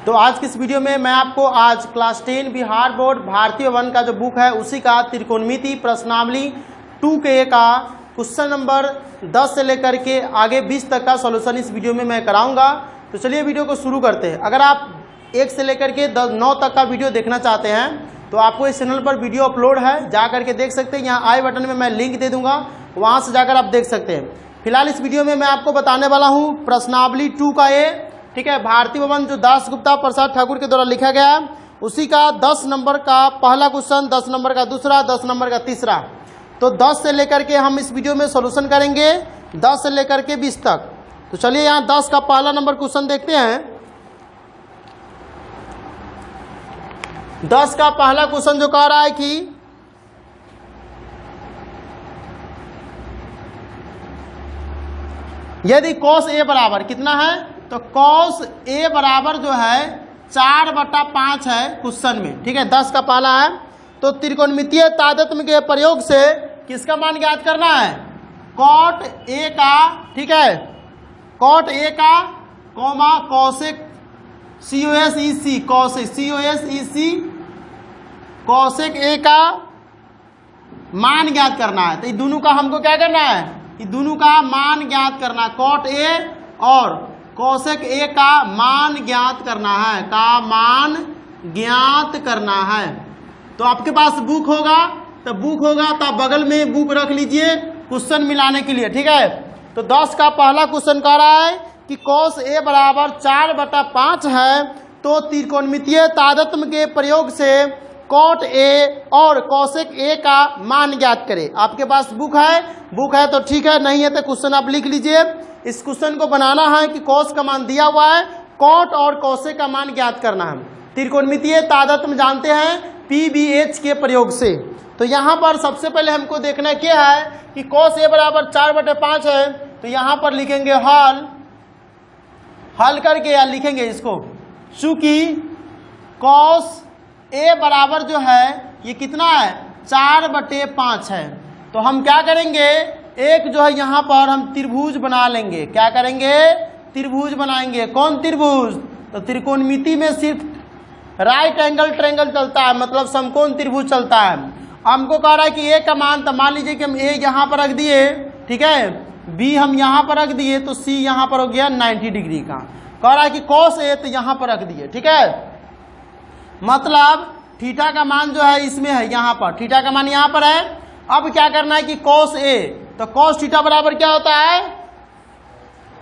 तो आज की इस वीडियो में मैं आपको आज क्लास 10 बिहार बोर्ड भारतीय वन का जो बुक है उसी का त्रिकोणमिति प्रश्नावली 2K का क्वेश्चन नंबर 10 से लेकर के आगे 20 तक का सॉल्यूशन इस वीडियो में मैं कराऊंगा। तो चलिए वीडियो को शुरू करते हैं। अगर आप 1 से लेकर के 9 तक का वीडियो देखना चाहते हैं तो आपको इस चैनल पर वीडियो अपलोड है, जा करके देख सकते हैं। यहाँ आई बटन में मैं लिंक दे दूंगा, वहाँ से जाकर आप देख सकते हैं। फिलहाल इस वीडियो में मैं आपको बताने वाला हूँ प्रश्नावली 2 का ए, ठीक है, भारतीय वन जो दास गुप्ता प्रसाद ठाकुर के द्वारा लिखा गया है उसी का 10 नंबर का पहला क्वेश्चन, 10 नंबर का दूसरा, 10 नंबर का तीसरा। तो 10 से लेकर के हम इस वीडियो में सॉल्यूशन करेंगे 10 से लेकर के 20 तक। तो चलिए यहाँ 10 का पहला नंबर क्वेश्चन देखते हैं। 10 का पहला क्वेश्चन जो कह रहा है कि यदि cos a बराबर कितना है, तो cos a बराबर जो है 4/5 है क्वेश्चन में, ठीक है, 10 का पहला है। तो त्रिकोणमितीय तादात्म्य के प्रयोग से किसका मान ज्ञात करना है, cot a का, ठीक है, cot a का कॉमा cosec cosec a का मान ज्ञात करना है। तो ये दोनों का हमको क्या करना है, ये दोनों का मान ज्ञात करना है, cot a और cosec a का मान ज्ञात करना है, का मान ज्ञात करना है। तो आपके पास बुक होगा तो आप बगल में बुक रख लीजिए क्वेश्चन मिलाने के लिए, ठीक है। तो 10 का पहला क्वेश्चन कह रहा है कि cos a बराबर 4/5 है, तो त्रिकोणमितीय तादात्म्य के प्रयोग से cot a और cosec a का मान ज्ञात करें। आपके पास बुक है तो ठीक है, नहीं है तो क्वेश्चन आप लिख लीजिए। इस क्वेश्चन को बनाना है कि cos का मान दिया हुआ है, cot और cosec का मान ज्ञात करना है। त्रिकोणमितीय तादात्म्य जानते हैं PBH के प्रयोग से। तो यहाँ पर सबसे पहले हमको देखना क्या है कि cos a बराबर 4/5 है, तो यहाँ पर लिखेंगे हल करके या लिखेंगे इसको, चूंकि cos a बराबर जो है ये कितना है 4/5 है। तो हम क्या करेंगे, एक जो है यहाँ पर हम त्रिभुज बना लेंगे। क्या करेंगे, त्रिभुज बनाएंगे। कौन त्रिभुज, तो त्रिकोणमिति में सिर्फ राइट एंगल ट्रायंगल चलता है, मतलब समकोण त्रिभुज चलता है। हमको कह रहा है कि a का मान, तो मान लीजिए कि हम a यहाँ पर रख दिए, ठीक है, b हम यहाँ पर रख दिए, तो c यहाँ पर हो गया 90 डिग्री का। कह रहा है कि cos a तो यहाँ पर रख दिए, ठीक है, मतलब थीटा का मान जो है इसमें है, यहाँ पर थीटा का मान यहाँ पर है। अब क्या करना है कि cos a, तो cos थीटा बराबर क्या होता है,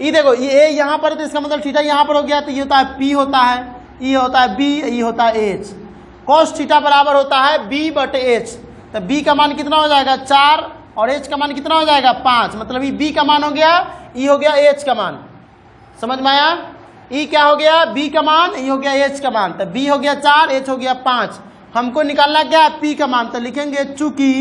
ये देखो ये a यहाँ पर है तो इसका मतलब थीटा यहाँ पर हो गया, तो ये होता है p होता है, ये होता है b, ये होता है h। cos थीटा बराबर होता है b/h। तो b का मान कितना हो जाएगा 4 और h का मान कितना हो जाएगा 5, मतलब ये b का मान हो गया, ये हो गया h का मान। समझ में आया, ये क्या हो गया b का मान, ये हो गया h का मान। तो b हो गया 4, h हो गया 5। हमको निकालना क्या है p का मान, तो लिखेंगे चूंकि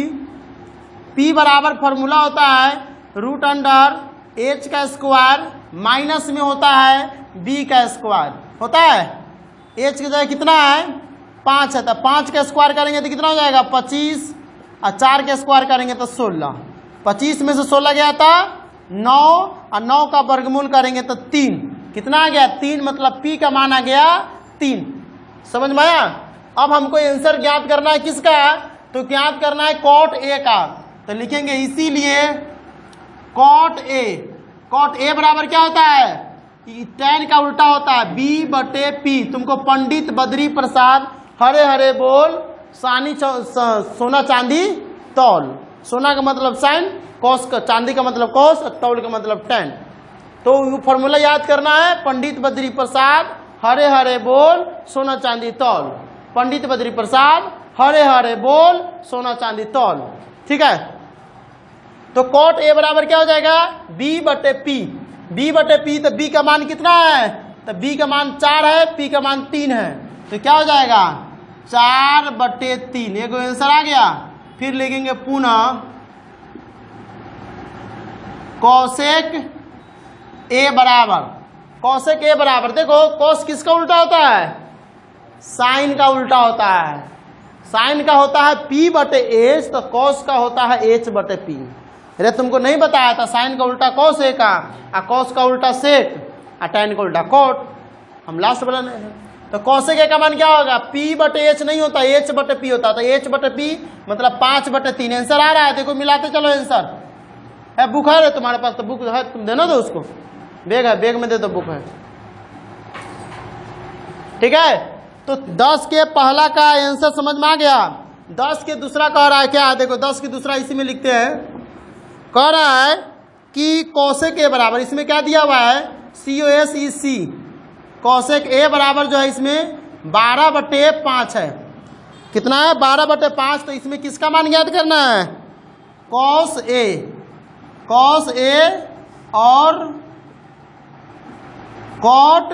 p बराबर फॉर्मूला होता है √h का स्क्वायर माइनस में होता है b का स्क्वायर होता है। h की जगह कितना है 5 है, तो 5 का स्क्वायर करेंगे तो कितना हो जाएगा 25 और 4 का स्क्वायर करेंगे तो 16। 25 में से 16 गया था 9 और 9 का वर्गमूल करेंगे तो 3, कितना आ गया 3, मतलब p का मान आ गया 3। समझ में आया। अब हमको आंसर ज्ञात करना है किसका, तो ज्ञात करना है cot a का। तो लिखेंगे इसीलिए cot a बराबर क्या होता है, tan का उल्टा होता है b/p। तुमको पंडित बद्री प्रसाद हरे हरे बोल सानी सोना चांदी तौल, सोना का मतलब साइन, कॉस का, चांदी का मतलब कॉस, तौल का मतलब टैन। तो फॉर्मूला याद करना है, पंडित बद्री प्रसाद हरे हरे बोल सोना चांदी तौल, पंडित बद्री प्रसाद हरे हरे बोल सोना चांदी तौल, ठीक है। तो cot a बराबर क्या हो जाएगा b/p। तो b का मान कितना है, तो b का मान 4 है, p का मान 3 है, तो क्या हो जाएगा 4/3। एक आंसर आ गया। फिर लिखेंगे पुनः cosec a बराबर देखो cos किसका उल्टा होता है, साइन का उल्टा होता है। साइन का होता है p/h, तो cos का होता है h/p। अरे तुमको नहीं बताया था, साइन का उल्टा cos a का, cos का उल्टा sec, tan का उल्टा cot। हम लास्ट बनाने हैं। तो कौशिक ए का मान क्या होगा, P बटे एच नहीं होता, H बटे P होता, तो H बटे P मतलब 5/3। आंसर आ रहा है, देखो मिलाते चलो आंसर है। बुक है तुम्हारे पास, तो बुक है, तुम देना दो उसको, बैग है, बैग में दे दो, बुक है, ठीक है। तो 10 के पहला का आंसर समझ में आ गया। 10 के दूसरा कह रहा है क्या, देखो 10 के दूसरा इसी में लिखते हैं, कह रहा है कि कौशिक ए बराबर, इसमें क्या दिया हुआ है, COSEC, कौशिक ए बराबर जो है इसमें 12/5 है। कितना है, 12/5। तो इसमें किसका मान ज्ञात करना है, कॉस ए और कॉट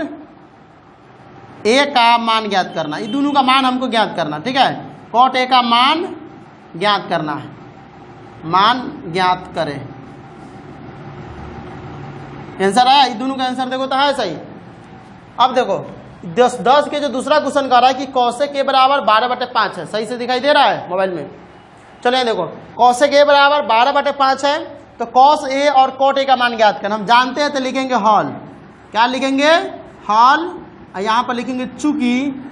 ए का मान ज्ञात करना, ये दोनों का मान हमको ज्ञात करना, ठीक है। कॉट ए का मान ज्ञात करना है, मान ज्ञात करें। आंसर आया, ये दोनों का आंसर देखो तो है सही। अब देखो 10 के जो दूसरा क्वेश्चन कर रहा है कि कौशिक ए बराबर 12/5 है, सही से दिखाई दे रहा है मोबाइल में। चलिए देखो कौशिक ए बराबर 12/5 है, तो कॉस ए और कॉट ए का मान ज्ञात करना हम जानते हैं, तो लिखेंगे हॉल, क्या लिखेंगे, हॉल। यहां पर लिखेंगे चूंकि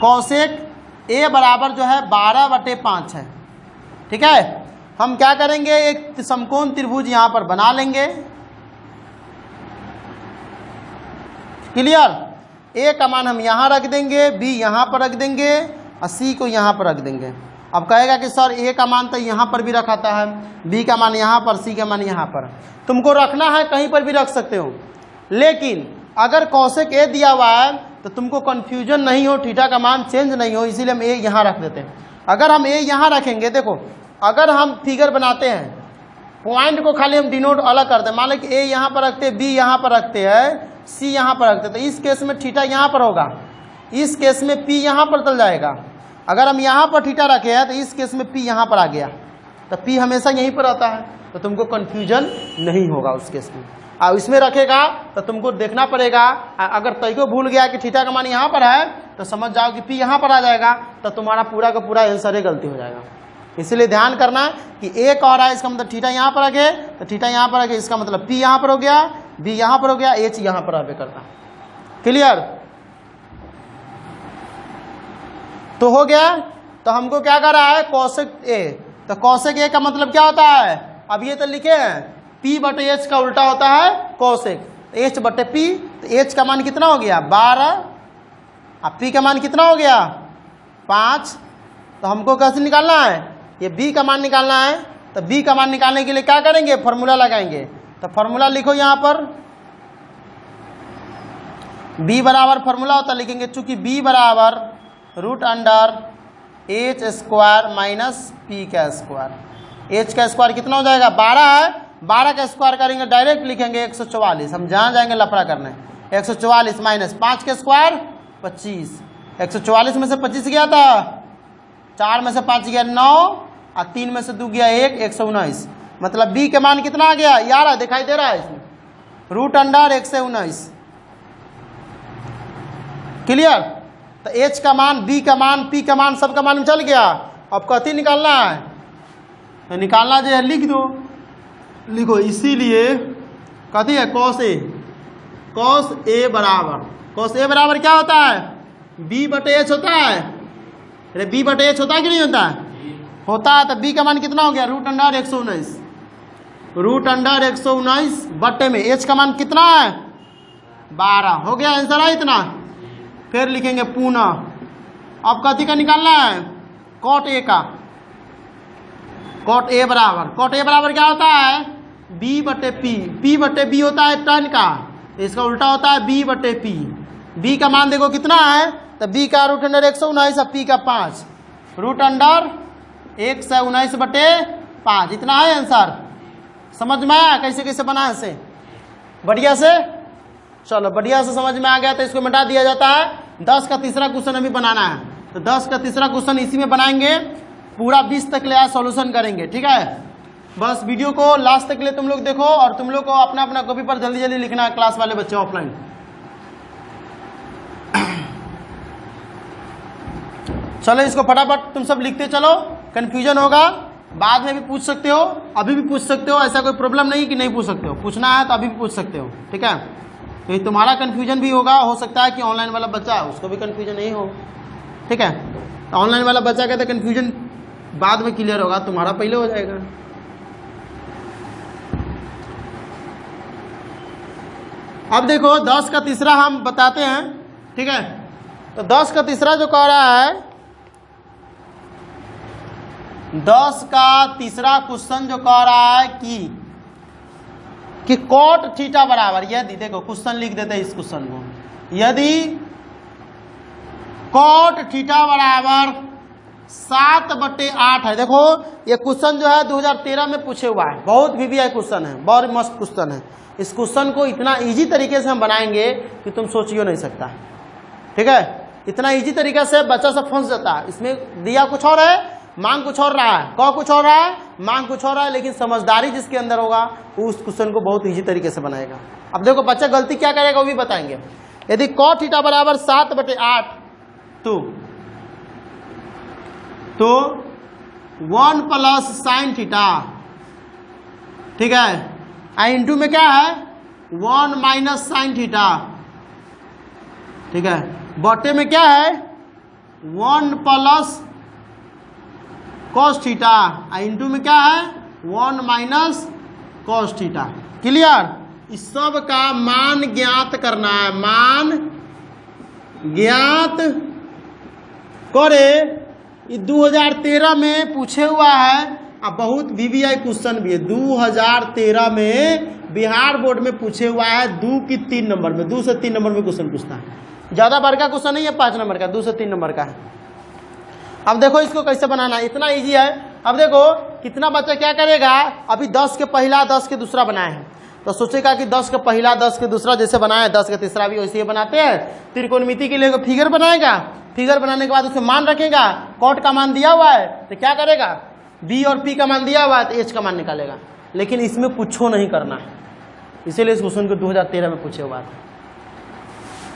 कौशिक ए बराबर जो है 12/5 है, ठीक है। हम क्या करेंगे, एक समकोण त्रिभुज यहां पर बना लेंगे, क्लियर। ए का मान हम यहां रख देंगे, बी यहां पर रख देंगे और सी को यहां पर रख देंगे। अब कहेगा कि सर ए का मान तो यहां पर भी रखाता है, बी का मान यहां पर, सी का मान यहां पर। तुमको रखना है कहीं पर भी रख सकते हो, लेकिन अगर कौशिक ए दिया हुआ है तो तुमको कंफ्यूजन नहीं हो, थीटा का मान चेंज नहीं हो, इसीलिए हम ए यहां रख देते हैं। अगर हम ए यहां रखेंगे, देखो अगर हम फिगर बनाते हैं, पॉइंट को खाली हम डिनोट अलग करते हैं, मान लो कि ए यहां पर रखते हैं, बी यहां पर रखते हैं, सी यहां पर रखते हैं, तो इस केस में थीटा यहां पर होगा, इस केस में पी यहां पर चल जाएगा। अगर हम यहां पर थीटा रखे हैं तो इस केस में पी यहां पर आ गया, तो पी हमेशा यहीं पर आता है, तो तुमको कंफ्यूजन नहीं होगा उस केस में। और इसमें रखेगा तो तुमको देखना पड़ेगा, अगर तय को भूल गया कि थीटा का मान यहाँ पर है तो समझ जाओ कि पी यहाँ पर आ जाएगा, तो तुम्हारा पूरा का पूरा आंसर ही गलती हो जाएगा। इसलिए ध्यान करना कि ए कह रहा है, इसका मतलब थीटा यहाँ पर रखे, तो थीटा यहाँ पर रखे, इसका मतलब पी यहाँ पर हो गया, बी यहाँ पर हो गया, एच यहाँ पर आवे करता। क्लियर, तो हो गया। तो हमको क्या कर रहा है, कौशिक ए, तो कौशिक ए का मतलब क्या होता है, अब ये तो लिखे हैं P/H का उल्टा होता है कौशिक, H/P, तो H का मान कितना हो गया 12, अब P का मान कितना हो गया 5। तो हमको कैसे निकालना है, ये B का मान निकालना है। तो B का मान निकालने के लिए क्या करेंगे, फॉर्मूला लगाएंगे। तो फॉर्मूला लिखो यहाँ पर, B बराबर फॉर्मूला होता है, लिखेंगे चूंकि B बराबर √H² - P का स्क्वायर। H का स्क्वायर कितना हो जाएगा 12 है, 12 का स्क्वायर करेंगे डायरेक्ट लिखेंगे 144। हम जहाँ जाएंगे लफड़ा करने, 144 - 5 के स्क्वायर 25। 144 में से 25 गया था, 4 में से 5 गया 9 और 3 में से 2 गया 1, 119। मतलब बी के मान कितना आ गया, यार दिखाई दे रहा है इसमें, √119। क्लियर। तो एच का मान, बी का मान, पी का मान, सब का मान चल गया। अब कथी निकालना है, तो निकालना जो है लिख दो, लिखो। इसीलिए कथी है, कॉस ए, कॉस ए बराबर, कॉस ए बराबर क्या होता है, B/H होता है। अरे B/H होता है कि नहीं होता है, होता है। तो बी का मान कितना हो गया, √119, √119 बटे में एच का मान कितना है 12। हो गया आंसर है इतना। फिर लिखेंगे पुनः, अब कथी का निकालना है, कॉट ए का। कॉट ए बराबर, कॉट ए बराबर क्या होता है, B/P, P/B होता है टन का, इसका उल्टा होता है B/P। B का मान देखो कितना है, तो B का √119 और P का 5, √119/5, इतना है आंसर। समझ में आया कैसे कैसे बना है से, बढ़िया से। चलो बढ़िया से समझ में आ गया तो इसको मिटा दिया जाता है। 10 का तीसरा क्वेश्चन अभी बनाना है, तो 10 का तीसरा क्वेश्चन इसी में बनाएंगे, पूरा 20 तक ले सॉल्यूशन करेंगे, ठीक है। बस वीडियो को लास्ट तक ले तुम लोग देखो, और तुम लोग को अपना अपना कॉपी पर जल्दी जल्दी लिखना है, क्लास वाले बच्चे ऑफलाइन। चलो इसको फटाफट तुम सब लिखते चलो, कंफ्यूजन होगा बाद में भी पूछ सकते हो, अभी भी पूछ सकते हो, ऐसा कोई प्रॉब्लम नहीं कि नहीं पूछ सकते हो, पूछना है तो अभी भी पूछ सकते हो, ठीक है। क्योंकि तुम्हारा कन्फ्यूजन भी होगा, हो सकता है कि ऑनलाइन वाला बच्चा उसको भी कन्फ्यूजन नहीं हो। ठीक है, तो ऑनलाइन वाला बच्चा कहता है कन्फ्यूजन बाद में क्लियर होगा, तुम्हारा पहले हो जाएगा। अब देखो 10 का तीसरा हम बताते हैं। ठीक है, तो 10 का तीसरा जो कह रहा है, 10 का तीसरा क्वेश्चन जो कह रहा है कि कॉट थीटा बराबर, यदि देखो क्वेश्चन लिख देते हैं इस क्वेश्चन को, यदि कॉट थीटा बराबर 7/8 है। देखो ये क्वेश्चन जो है 2013 में पूछे हुआ है, बहुत VVI क्वेश्चन है, बहुत मस्त क्वेश्चन है। इस क्वेश्चन को इतना इजी तरीके से हम बनाएंगे कि तुम सोचियो नहीं सकता। ठीक है, इतना इजी तरीके से बच्चा सब फंस जाता है। इसमें दिया कुछ और है, मांग कुछ और रहा है, कौ कुछ और रहा है, मांग कुछ और रहा है, लेकिन समझदारी जिसके अंदर होगा वो उस क्वेश्चन को बहुत इजी तरीके से बनाएगा। अब देखो बच्चा गलती क्या करेगा वो भी बताएंगे। यदि कॉट थीटा बराबर 7/8 तो 1 प्लस साइन थीटा, ठीक है, इंटू में क्या है 1 माइनस साइन थीटा, ठीक है, बटे में क्या है 1 प्लस कॉस थीटा, इंटू में क्या है 1 माइनस कॉस थीटा। क्लियर? इस सब का मान ज्ञात करना है, मान ज्ञात करे। ये 2013 में पूछे हुआ है, अब बहुत VVI क्वेश्चन भी है। 2013 में बिहार बोर्ड में पूछे हुआ है 2 की 3 नंबर में, 2 से 3 नंबर में क्वेश्चन पूछता है। ज़्यादा बार का क्वेश्चन नहीं है, 5 नंबर का, 2 से 3 नंबर का है। अब देखो इसको कैसे बनाना है, इतना इजी है। अब देखो कितना बच्चा क्या करेगा, अभी 10 के पहला 10 के दूसरा बनाए हैं, तो सोचेगा कि 10 के पहला 10 के दूसरा जैसे बनाया 10 के तीसरा भी वैसे ही बनाते हैं। त्रिकोणमिति के लिए फिगर बनाएगा, फिगर बनाने के बाद उसमें मान रखेगा, कॉट का मान दिया हुआ है तो क्या करेगा, बी और पी का मान दिया हुआ है तो एच का मान निकालेगा। लेकिन इसमें कुछ नहीं करना है, इसीलिए इस क्वेश्चन को 2013 में पूछे हुआ था।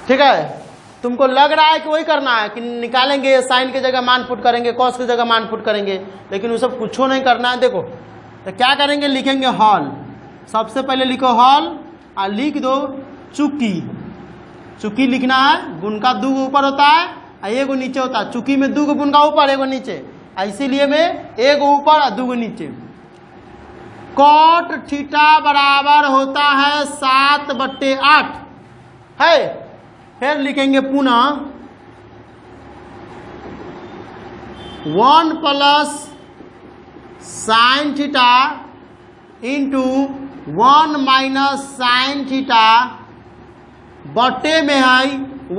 ठीक है, तुमको लग रहा है कि वही करना है कि निकालेंगे, साइन की जगह मान पुट करेंगे, कॉस की जगह मान पुट करेंगे, लेकिन वो सब कुछ नहीं करना है। देखो तो क्या करेंगे, लिखेंगे हॉल, सबसे पहले लिखो हॉल और लिख दो चुकी। चुकी लिखना है, गुण का 2 ऊपर होता है और 1 नीचे होता है। चुकी में 2 गुण का ऊपर 1 नीचे, इसीलिए में 1 ऊपर और 2 नीचे। कॉट थीटा बराबर होता है 7/8 है। फिर लिखेंगे पुनः 1 plus sine theta into 1 minus sine theta बटे में है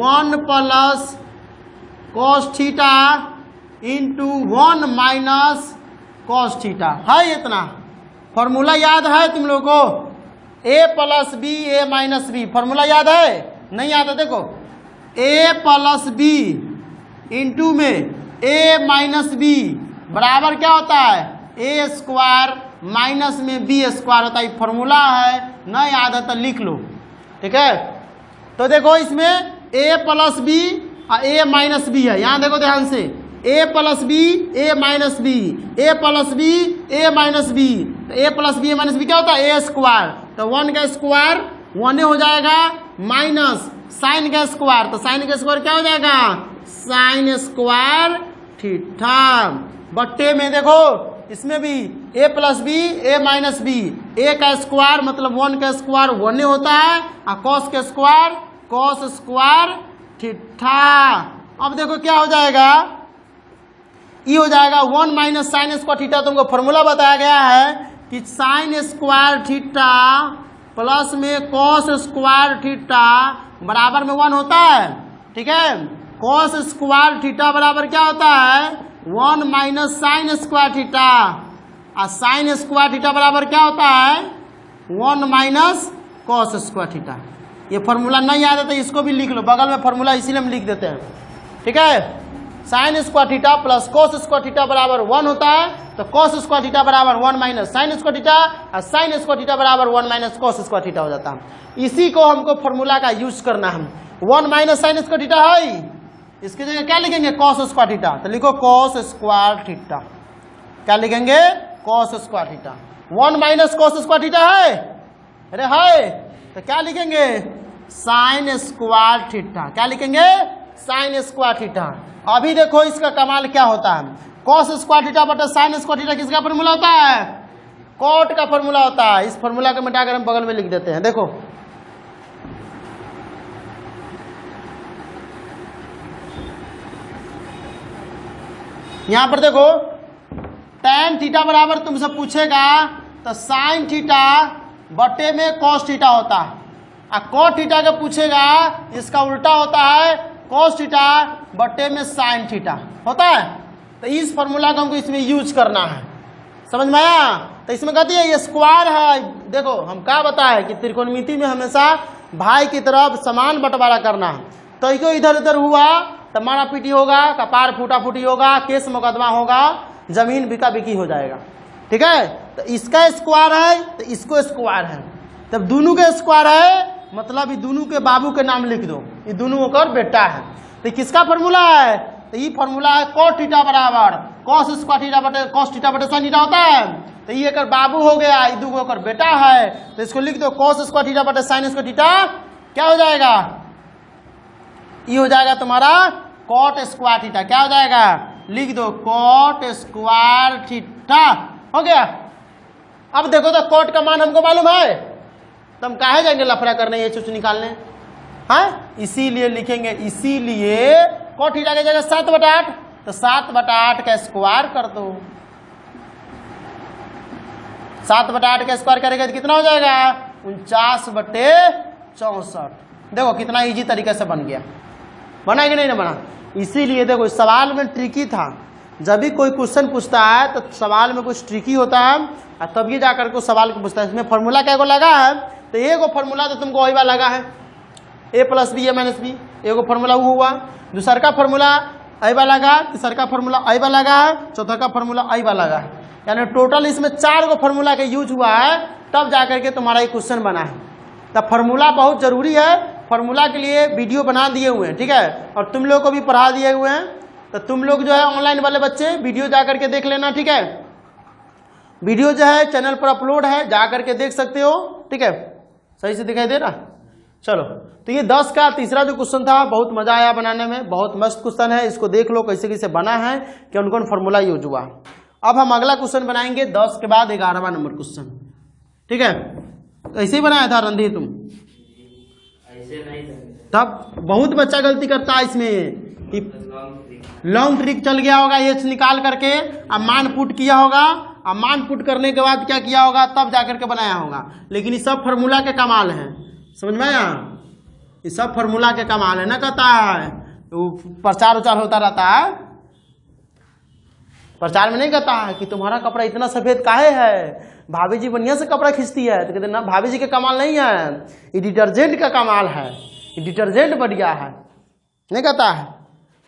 1 plus cos theta into 1 minus cos theta. है इतना फॉर्मूला याद है तुम लोगों को, a plus B A minus B, formula याद है? नहीं याद है? देखो a प्लस बी इंटू में a माइनस बी बराबर क्या होता है, a स्क्वायर माइनस में b स्क्वायर होता है। फॉर्मूला है, न याद है तो लिख लो। ठीक है, तो देखो इसमें a प्लस बी और a माइनस बी है। यहाँ देखो ध्यान से, a plus B A minus B, a plus B A minus B, a plus B A minus B क्या होता है, a स्क्वायर। तो 1 का स्क्वायर 1 हो जाएगा, माइनस साइन का स्क्वायर, तो साइन का स्क्वायर क्या हो जाएगा, साइन स्क्वायर थीटा बट्टे में देखो इसमें भी a plus B A minus B, a का स्क्वायर मतलब 1 का स्क्वायर 1 होता है और कॉस का स्क्वायर कॉस स्क्वायर थीटा। अब देखो क्या हो जाएगा, ये हो जाएगा 1 माइनस साइन स्क्वायर थीटा। तुमको फॉर्मूला बताया गया है कि साइन स्क्वायर थीटा प्लस में कॉस स्क्वायर थीटा बराबर में 1 होता है। ठीक है, कॉस स्क्वायर थीटा बराबर क्या होता है, 1 माइनस साइन स्क्वायर थीटा, और साइन स्क्वायर थीटा बराबर क्या होता है, 1 माइनस कॉस स्क्वायर थीटा। ये फॉर्मूला नहीं याद है तो इसको भी लिख लो, बगल में फॉर्मूला इसीलिए हम लिख देते हैं। ठीक है, sign square theta plus cos square theta बराबर 1 होता है, तो कॉस स्क्वायर थीटा बराबर 1 माइनस साइन स्क्वायर थीटा, और साइन स्क्वायर थीटा बराबर 1 माइनस कॉस स्क्वायर थीटा हो जाता है। इसी को हमको फॉर्मूला का यूज करना है। 1 माइनस साइन स्क्वायर थीटा है, इसकी जगह क्या लिखेंगे, कॉस स्क्वायर थीटा, तो लिखो कॉस स्क्वायर थीटा। क्या लिखेंगे, cos square theta. 1 minus cos square theta है, अरे है, तो क्या लिखेंगे, साइन स्क्वायर थीटा। क्या लिखेंगे? Sign square theta. अभी देखो इसका कमाल क्या होता है, कॉस स्क्वायर थीटा बटा साइन स्क्वायर थीटा किसका फॉर्मूला होता है? कॉट का फॉर्मूला होता है। इस फॉर्मूला को मिटाकर हम बगल में लिख देते हैं। देखो यहां पर देखो tan थीटा बराबर तुमसे पूछेगा तो साइन थीटा बटे में कॉस थीटा होता है, और कॉट थीटा का पूछेगा इसका उल्टा होता है कॉस थीटा बटे में साइन थीटा होता है। तो इस फॉर्मूला को हमको इसमें यूज करना है, समझ में आया? तो इसमें कहती है ये स्क्वायर है। देखो हम क्या बताए कि त्रिकोणमिति में हमेशा भाई की तरफ समान बंटवारा करना है। तो इसको इधर उधर हुआ तो मारा पीटी होगा, कपार फूटा फूटी होगा, केस मुकदमा होगा, जमीन बिका बिकी हो जाएगा। ठीक है, तो इसका स्क्वायर है तो इसको स्क्वायर है, तब दोनों के स्क्वायर है मतलब ये दोनों के बाबू के नाम लिख दो, ये दोनों होकर बेटा है। तो किसका फॉर्मूला है? तो ये फॉर्मूला है cos थीटा बराबर cos स्क्वायर थीटा बटे cos थीटा बटे sin थीटा होता है। तो ये अगर बाबू हो गया, ये दो होकर बेटा है, तो इसको लिख दो cos स्क्वायर थीटा बटे sin स्क्वायर थीटा। क्या हो जाएगा? ये हो जाएगा तुम्हारा cot स्क्वायर थीटा। क्या हो जाएगा? लिख दो cot स्क्वायर थीटा। हो गया। अब देखो तो cot का मान हमको मालूम है, तो हम काहे जाएंगे लफड़ा करने ये चीज निकालने? हाँ, इसीलिए लिखेंगे, इसीलिए cot थीटा की जगह 7/8, तो 7/8 का स्क्वायर कर दो। 7/8 का स्क्वायर करेगा तो कितना हो जाएगा? 49/64। देखो कितना इजी तरीके से बन गया। बना कि नहीं ना बना? इसीलिए देखो इस सवाल में ट्रिकी था। जब भी कोई क्वेश्चन पूछता है तो सवाल में कुछ ट्रिकी होता है और तभी जाकर को सवाल को पूछता है। इसमें फॉर्मूला क्या को लगा है? तो एक फॉर्मूला तो तुमको वही बार लगा है, a + b a - b। एगो फॉर्मूला वो हुआ, दूसर का फॉर्मूला अइबा लगा, तीसर का फॉर्मूला अइबा लगा है, चौथा का फॉर्मूला अइबा लगा है। यानी टोटल इसमें 4 गो फॉर्मूला का यूज हुआ है, तब जाकर के तुम्हारा ये क्वेश्चन बना है। तब फॉर्मूला बहुत जरूरी है, फॉर्मूला के लिए वीडियो बना दिए हुए हैं। ठीक है, और तुम लोग को भी पढ़ा दिए हुए हैं। तो तुम लोग जो है ऑनलाइन वाले बच्चे वीडियो जा करके देख लेना। ठीक है, वीडियो जो है चैनल पर अपलोड है, जा करके देख सकते हो। ठीक है, सही से दिखाई दे रहा? चलो, तो ये 10 का तीसरा जो क्वेश्चन था बहुत मजा आया बनाने में, बहुत मस्त क्वेश्चन है। इसको देख लो कैसे कैसे बना है, कौन कौन फॉर्मूला यूज हुआ। अब हम अगला क्वेश्चन बनाएंगे 10 के बाद 11वां नंबर क्वेश्चन। ठीक है, ऐसे ही बनाया था रणधीर तुम? ऐसे नहीं, तब बहुत बच्चा गलती करता है इसमें। लॉन्ग ट्रिक चल गया होगा, ये निकाल करके अब मान पुट किया होगा, अब मान पुट करने के बाद क्या किया होगा तब जाकर के बनाया होगा। लेकिन ये सब फॉर्मूला के कमाल है, समझ में आया? ये सब फॉर्मूला के कमाल है ना, कहता है वो प्रचार उचार होता रहता है। प्रचार में नहीं कहता है कि तुम्हारा कपड़ा इतना सफेद काहे है, भाभी जी बढ़िया से कपड़ा खींचती है, तो कहते ना भाभी जी के कमाल नहीं है, ये डिटर्जेंट का कमाल है, ये डिटर्जेंट बढ़िया है। नहीं कहता है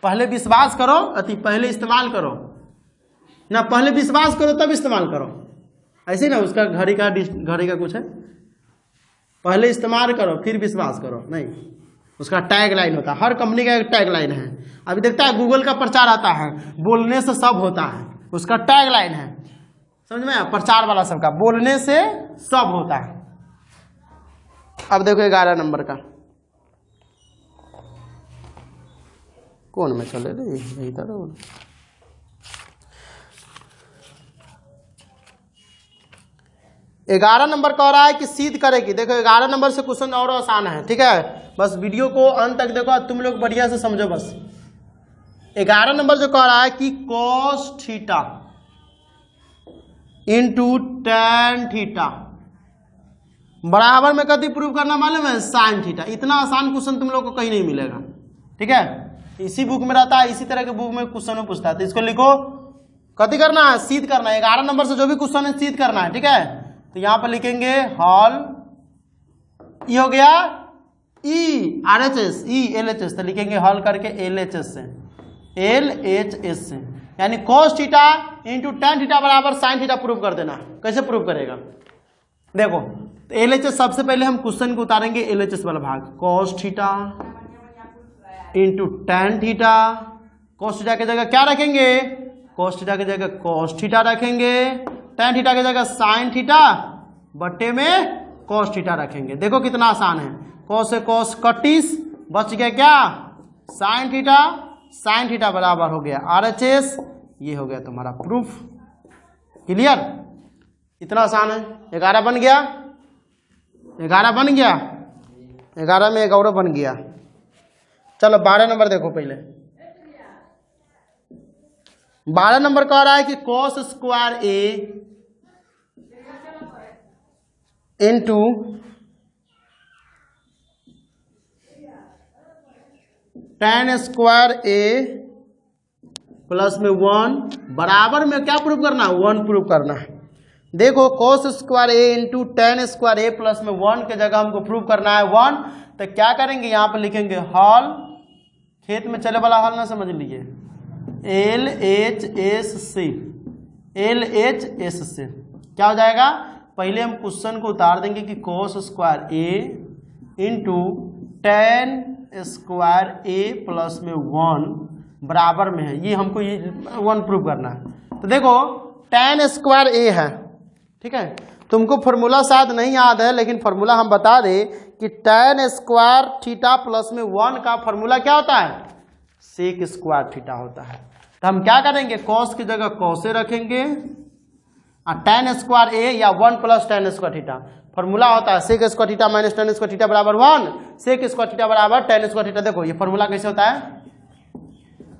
पहले विश्वास करो अति पहले इस्तेमाल करो ना, पहले विश्वास करो तब इस्तेमाल करो। ऐसे ना उसका घड़ी का कुछ है, पहले इस्तेमाल करो फिर विश्वास करो, नहीं उसका टैग लाइन होता है। हर कंपनी का एक टैग लाइन है। अभी देखता है गूगल का प्रचार आता है, बोलने से सब होता है, उसका टैग लाइन है, समझ में? प्रचार वाला सबका बोलने से सब होता है। अब देखो 11 नंबर का कौन में चले रे, इधर 11 नंबर कह रहा है कि सिद्ध करेगी। देखो 11 नंबर से क्वेश्चन और आसान है। ठीक है, बस वीडियो को अंत तक देखो, तुम लोग बढ़िया से समझो। बस 11 नंबर जो कह रहा है कि cos theta into tan theta बराबर में कभी प्रूव करना मालूम है? sin theta. इतना आसान क्वेश्चन तुम लोग को कहीं नहीं मिलेगा। ठीक है, इसी बुक में रहता है, इसी तरह के बुक में क्वेश्चन में पूछता है। तो इसको लिखो, कथी करना है? सिद्ध करना है। 11 नंबर से जो भी क्वेश्चन है सिद्ध करना है। ठीक है, तो यहां पर लिखेंगे हॉल, ई हो गया ई RHS, ई LHS, तो लिखेंगे हॉल करके LHS से, LHS से, यानी cos theta into tan theta बराबर sin थीटा प्रूव कर देना। कैसे प्रूव करेगा? देखो तो LHS सबसे पहले हम क्वेश्चन को उतारेंगे, LHS वाला भाग, cos theta into tan theta. cos theta की जगह क्या रखेंगे? cos थीटा की जगह cos थीटा रखेंगे, tan थीटा की जगह sin थीटा बट्टे में cos थीटा रखेंगे। देखो कितना आसान है। कॉस से कॉस कटीस, बच गया क्या साइन थीटा, साइन थीटा बराबर हो गया RHS। ये हो गया तुम्हारा प्रूफ। क्लियर, इतना आसान है। 11 बन गया, 11 बन गया, 11 में 11 बन गया। चलो 12 नंबर देखो पहले। 12 नंबर कह रहा है कि cos square A into tan square A plus में 1 बराबर में क्या प्रूफ करना है 1 प्रूफ करना है। देखो cos square A into tan square A plus में 1 के जगह हमको प्रूफ करना है 1, तो क्या करेंगे यहाँ पर लिखेंगे हॉल, खेत में चले वाला हॉल ना समझ लीजिए, LHSC, LHSC क्या हो जाएगा। पहले हम क्वेश्चन को उतार देंगे कि cos square A into tan square A plus में 1 बराबर में है, ये हमको ये 1 प्रूव करना है। तो देखो tan स्क्वायर A है, ठीक है, तुमको फॉर्मूला शायद नहीं याद है लेकिन फॉर्मूला हम बता दें कि tan स्क्वायर थीटा प्लस में 1 का फॉर्मूला क्या होता है सेक स्क्वायर थीटा होता है। तो हम क्या करेंगे cos की जगह cos रखेंगे और tan स्क्वायर A या 1 plus tan square theta, formula होता है sec square theta minus tan square theta बराबर 1, सेक स्क्वायर थीटा बराबर tan स्क्वायर थीटा। देखो ये फॉर्मूला कैसे होता है,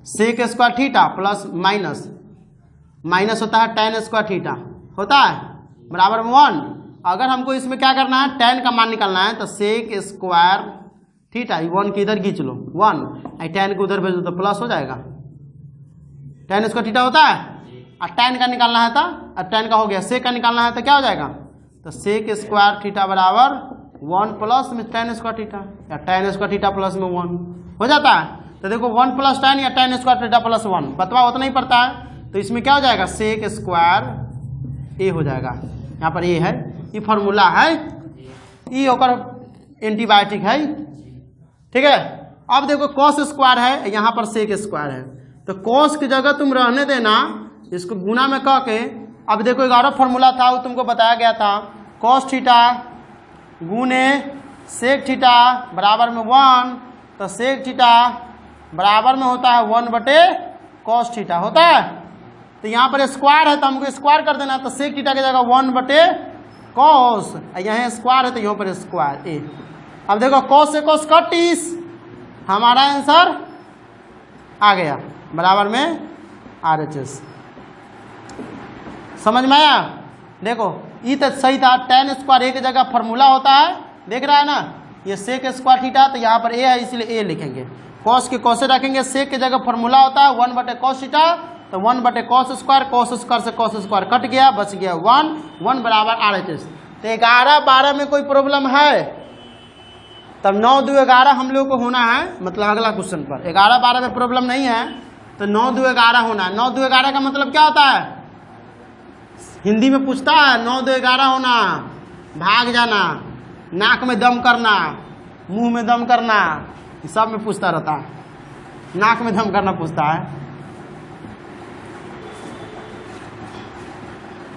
sec square theta plus minus minus होता है tan स्क्वायर थीटा होता है बराबर 1। अगर हमको इसमें क्या करना है tan का मान निकालना है तो सेक स्क्वायर थीटा 1 की इधर खींच लो 1, tan को उधर भेज दो तो प्लस हो जाएगा, tan स्क्वायर थीटा होता है और tan का निकालना है तो tan का हो गया, सेक का निकालना है तो क्या हो जाएगा, तो सेक स्क्वायर थीटा बराबर 1 प्लस में tan स्क्वायर थीटा या tan स्क्वायर थीटा प्लस में 1 हो जाता है। तो देखो 1 प्लस tan या tan स्क्वायर थीटा प्लस 1 बतवा उतना ही पड़ता है, तो इसमें क्या हो जाएगा सेक स्क्वायर A हो जाएगा, यहाँ पर A है, ये फॉर्मूला है, ये होकर एंटीबायोटिक है, ठीक है। अब देखो cos स्क्वायर है, यहाँ पर सेक स्क्वायर है, तो cos की जगह तुम रहने देना, इसको गुना में कह के। अब देखो 11 फॉर्मूला था वो तुमको बताया गया था, cos थीटा गुने सेक थीटा बराबर में 1, तो सेक थीटा बराबर में होता है 1 बटे cos थीटा होता है। तो यहाँ पर स्क्वायर है तो हमको स्क्वायर कर देना, तो सेक थीटा की जगह 1 बटे cos, यहाँ स्क्वायर है तो यहाँ पर स्क्वायर A। अब देखो cos से cos कटीस, हमारा आंसर आ गया बराबर में RHS। समझ में आया। देखो ये तो सही था, tan स्क्वायर A की जगह फॉर्मूला होता है, देख रहा है ना, ये सेक स्क्वायर थीटा, तो यहाँ पर A है इसलिए A लिखेंगे, cos के cos रखेंगे, सेक की जगह फॉर्मूला होता है 1 बटे cos थीटा, तो 1 बटे cos स्क्वायर से cos स्क्वायर कट गया, बच गया 1 बराबर RHS। तो 11 12 में कोई प्रॉब्लम है, तब 9 2 11 हम लोग को होना है, मतलब अगला क्वेश्चन पर 11 12 में प्रॉब्लम नहीं है, तो 9 2 11 होना है। 9 2 11 का मतलब क्या होता है, हिंदी में पूछता है 9 2 11 होना, भाग जाना, नाक में दम करना, मुंह में दम करना, सब में पूछता रहता है, नाक में दम करना पूछता है।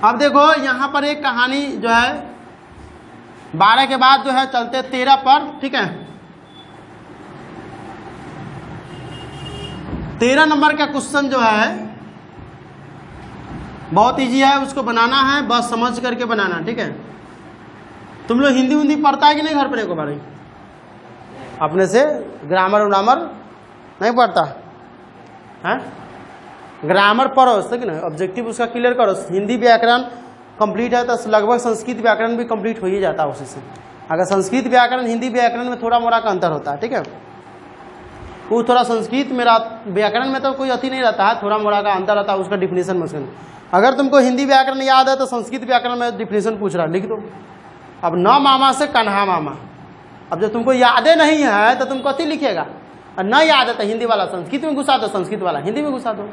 अब देखो यहाँ पर एक कहानी जो है 12 के बाद जो है चलते 13 पर, ठीक है। 13 नंबर का क्वेश्चन जो है बहुत इजी है, उसको बनाना है, बस समझ करके बनाना, ठीक है। तुम लोग हिंदी हिंदी पढ़ता है कि नहीं घर पर, एक बार अपने से ग्रामर व्रामर नहीं पढ़ता है, ग्रामर पढ़ो ठीक है ना, ऑब्जेक्टिव उसका क्लियर करो। हिंदी व्याकरण कंप्लीट है तो लगभग संस्कृत व्याकरण भी कंप्लीट हो ही जाता है उसी से। अगर संस्कृत व्याकरण हिंदी व्याकरण में थोड़ा मोड़ा का अंतर होता है, ठीक है, वो थोड़ा संस्कृत में व्याकरण में तो कोई अति नहीं रहता है, थोड़ा मोड़ा का अंतर रहता है उसका डिफिनेशन में उसका। अगर तुमको हिंदी व्याकरण याद है तो संस्कृत व्याकरण में डिफिनेशन पूछ रहा, लिख दो। अब न मामा से कन्हा मामा, अब जब तुमको यादें नहीं है तो तुम कथी लिखेगा, और न याद है तो हिंदी वाला संस्कृत में घुसा दो, संस्कृत वाला हिंदी में घुसा दो,